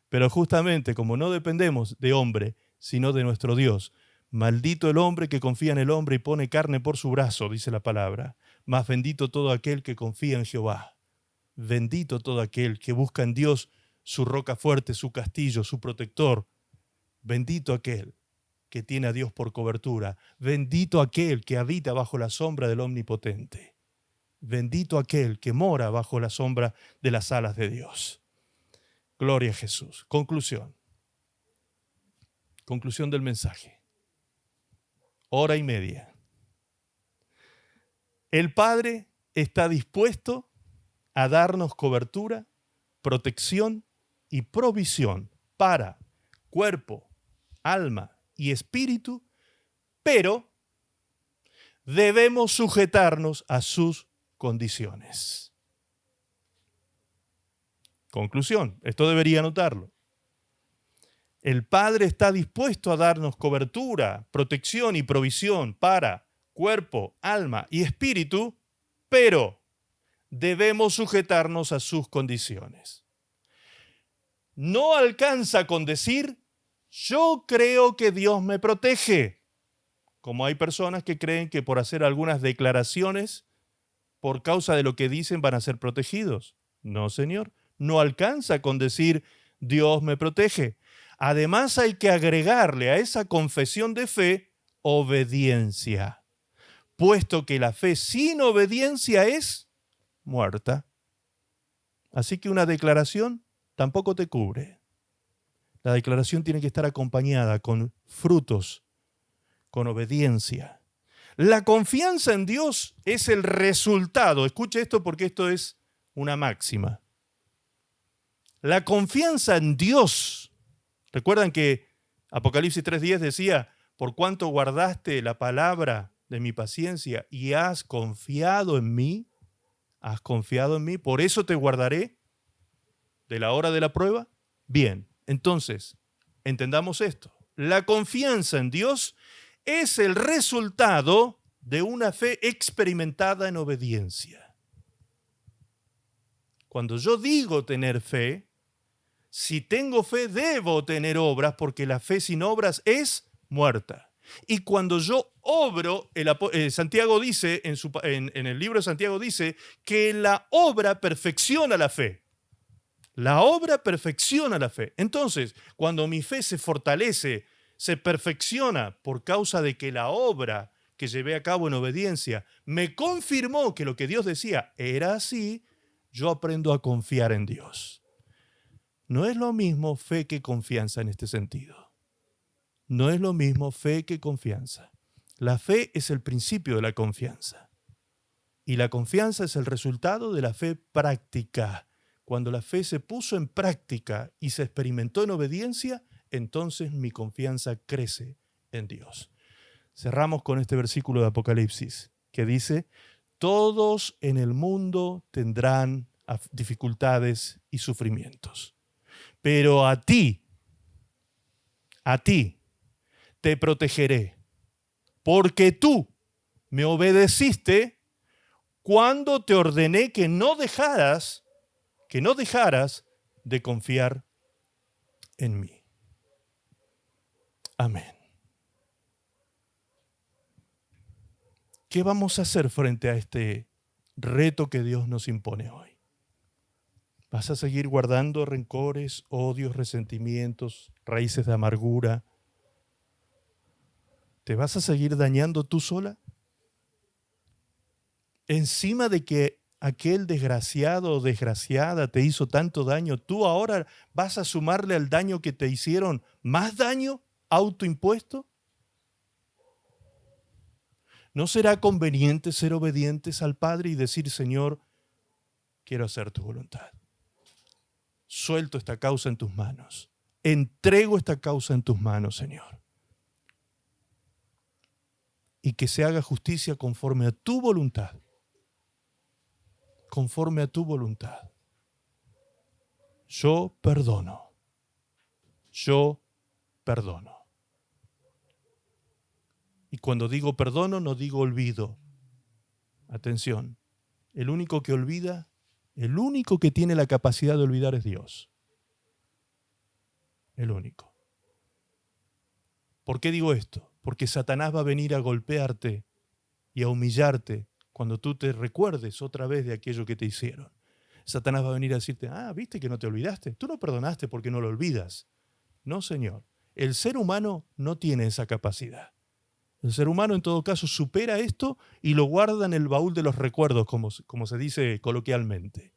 Pero justamente, como no dependemos de hombre, sino de nuestro Dios, maldito el hombre que confía en el hombre y pone carne por su brazo, dice la palabra. Mas bendito todo aquel que confía en Jehová. Bendito todo aquel que busca en Dios su roca fuerte, su castillo, su protector. Bendito aquel que tiene a Dios por cobertura. Bendito aquel que habita bajo la sombra del Omnipotente. Bendito aquel que mora bajo la sombra de las alas de Dios. Gloria a Jesús. Conclusión. Conclusión del mensaje. 1:30. El Padre está dispuesto a darnos cobertura, protección y provisión para cuerpo, alma y espíritu, pero debemos sujetarnos a sus condiciones. Conclusión, esto debería anotarlo. El Padre está dispuesto a darnos cobertura, protección y provisión para cuerpo, alma y espíritu, pero debemos sujetarnos a sus condiciones. No alcanza con decir, yo creo que Dios me protege. Como hay personas que creen que por hacer algunas declaraciones, por causa de lo que dicen, van a ser protegidos. No, Señor, no alcanza con decir, Dios me protege. Además hay que agregarle a esa confesión de fe obediencia, puesto que la fe sin obediencia es muerta. Así que una declaración tampoco te cubre. La declaración tiene que estar acompañada con frutos, con obediencia. La confianza en Dios es el resultado. Escuche esto porque esto es una máxima. La confianza en Dios. Recuerdan que Apocalipsis 3:10 decía, por cuanto guardaste la palabra de mi paciencia y has confiado en mí, por eso te guardaré de la hora de la prueba. Bien, entonces, entendamos esto. La confianza en Dios es el resultado de una fe experimentada en obediencia. Cuando yo digo tener fe, si tengo fe debo tener obras, porque la fe sin obras es muerta. Y cuando yo obro, Santiago dice, en el libro de Santiago dice, que la obra perfecciona la fe. La obra perfecciona la fe. Entonces, cuando mi fe se fortalece, se perfecciona por causa de que la obra que llevé a cabo en obediencia me confirmó que lo que Dios decía era así, yo aprendo a confiar en Dios. No es lo mismo fe que confianza en este sentido. No es lo mismo fe que confianza. La fe es el principio de la confianza. Y la confianza es el resultado de la fe práctica. Cuando la fe se puso en práctica y se experimentó en obediencia, entonces mi confianza crece en Dios. Cerramos con este versículo de Apocalipsis que dice, todos en el mundo tendrán dificultades y sufrimientos, pero a ti te protegeré, porque tú me obedeciste cuando te ordené que no dejaras de confiar en mí. Amén. ¿Qué vamos a hacer frente a este reto que Dios nos impone hoy? ¿Vas a seguir guardando rencores, odios, resentimientos, raíces de amargura? ¿Te vas a seguir dañando tú sola? Encima de que aquel desgraciado o desgraciada te hizo tanto daño, ¿tú ahora vas a sumarle al daño que te hicieron más daño autoimpuesto? ¿No será conveniente ser obedientes al Padre y decir, Señor, quiero hacer tu voluntad? Suelto esta causa en tus manos. Entrego esta causa en tus manos, Señor. Y que se haga justicia conforme a tu voluntad. Conforme a tu voluntad. Yo perdono. Yo perdono. Y cuando digo perdono, no digo olvido. Atención, el único que olvida, el único que tiene la capacidad de olvidar es Dios. El único. ¿Por qué digo esto? Porque Satanás va a venir a golpearte y a humillarte cuando tú te recuerdes otra vez de aquello que te hicieron. Satanás va a venir a decirte, ¿viste que no te olvidaste? Tú no perdonaste porque no lo olvidas. No, Señor. El ser humano no tiene esa capacidad. El ser humano, en todo caso, supera esto y lo guarda en el baúl de los recuerdos, como se dice coloquialmente.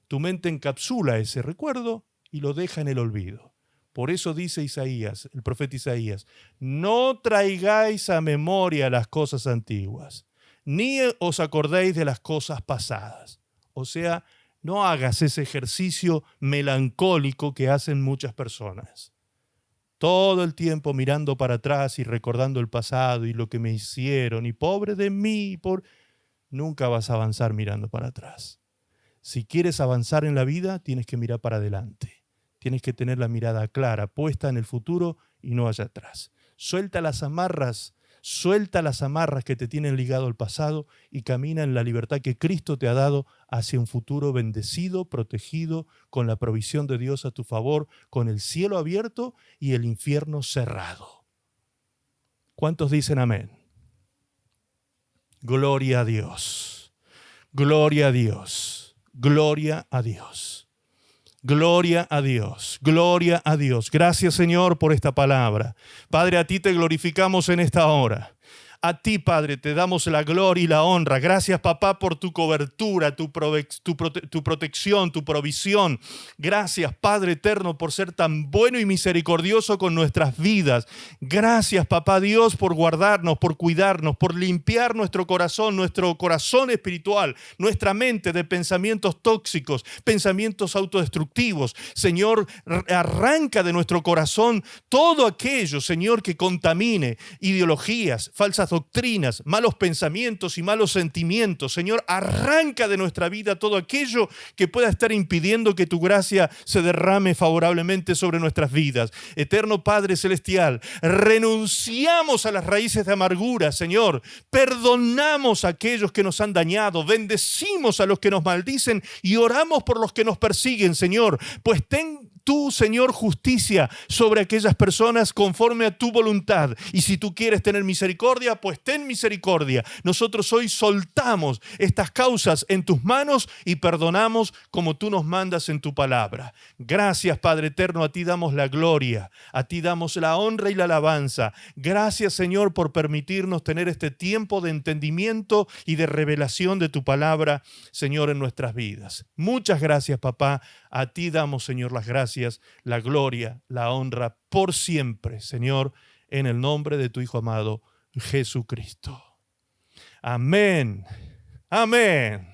Tu mente encapsula ese recuerdo y lo deja en el olvido. Por eso dice Isaías, el profeta Isaías, no traigáis a memoria las cosas antiguas, ni os acordéis de las cosas pasadas. O sea, no hagas ese ejercicio melancólico que hacen muchas personas. Todo el tiempo mirando para atrás y recordando el pasado y lo que me hicieron, y pobre de mí, nunca vas a avanzar mirando para atrás. Si quieres avanzar en la vida, tienes que mirar para adelante. Tienes que tener la mirada clara, puesta en el futuro y no allá atrás. Suelta las amarras que te tienen ligado al pasado y camina en la libertad que Cristo te ha dado hacia un futuro bendecido, protegido, con la provisión de Dios a tu favor, con el cielo abierto y el infierno cerrado. ¿Cuántos dicen amén? Gloria a Dios, gloria a Dios, gloria a Dios. Gloria a Dios, gloria a Dios. Gracias, Señor, por esta palabra. Padre, a ti te glorificamos en esta hora. A ti, Padre, te damos la gloria y la honra. Gracias, papá, por tu cobertura, tu protección, tu provisión. Gracias, Padre eterno, por ser tan bueno y misericordioso con nuestras vidas. Gracias, papá Dios, por guardarnos, por cuidarnos, por limpiar nuestro corazón espiritual, nuestra mente de pensamientos tóxicos, pensamientos autodestructivos. Señor, arranca de nuestro corazón todo aquello, Señor, que contamine ideologías, falsas doctrinas, malos pensamientos y malos sentimientos. Señor, arranca de nuestra vida todo aquello que pueda estar impidiendo que tu gracia se derrame favorablemente sobre nuestras vidas. Eterno Padre Celestial, renunciamos a las raíces de amargura, Señor. Perdonamos a aquellos que nos han dañado, bendecimos a los que nos maldicen y oramos por los que nos persiguen, Señor. Pues ten tú, Señor, justicia sobre aquellas personas conforme a tu voluntad. Y si tú quieres tener misericordia, pues ten misericordia. Nosotros hoy soltamos estas causas en tus manos y perdonamos como tú nos mandas en tu palabra. Gracias, Padre eterno, a ti damos la gloria, a ti damos la honra y la alabanza. Gracias, Señor, por permitirnos tener este tiempo de entendimiento y de revelación de tu palabra, Señor, en nuestras vidas. Muchas gracias, papá. A ti damos, Señor, las gracias, la gloria, la honra por siempre, Señor, en el nombre de tu Hijo amado, Jesucristo. Amén. Amén.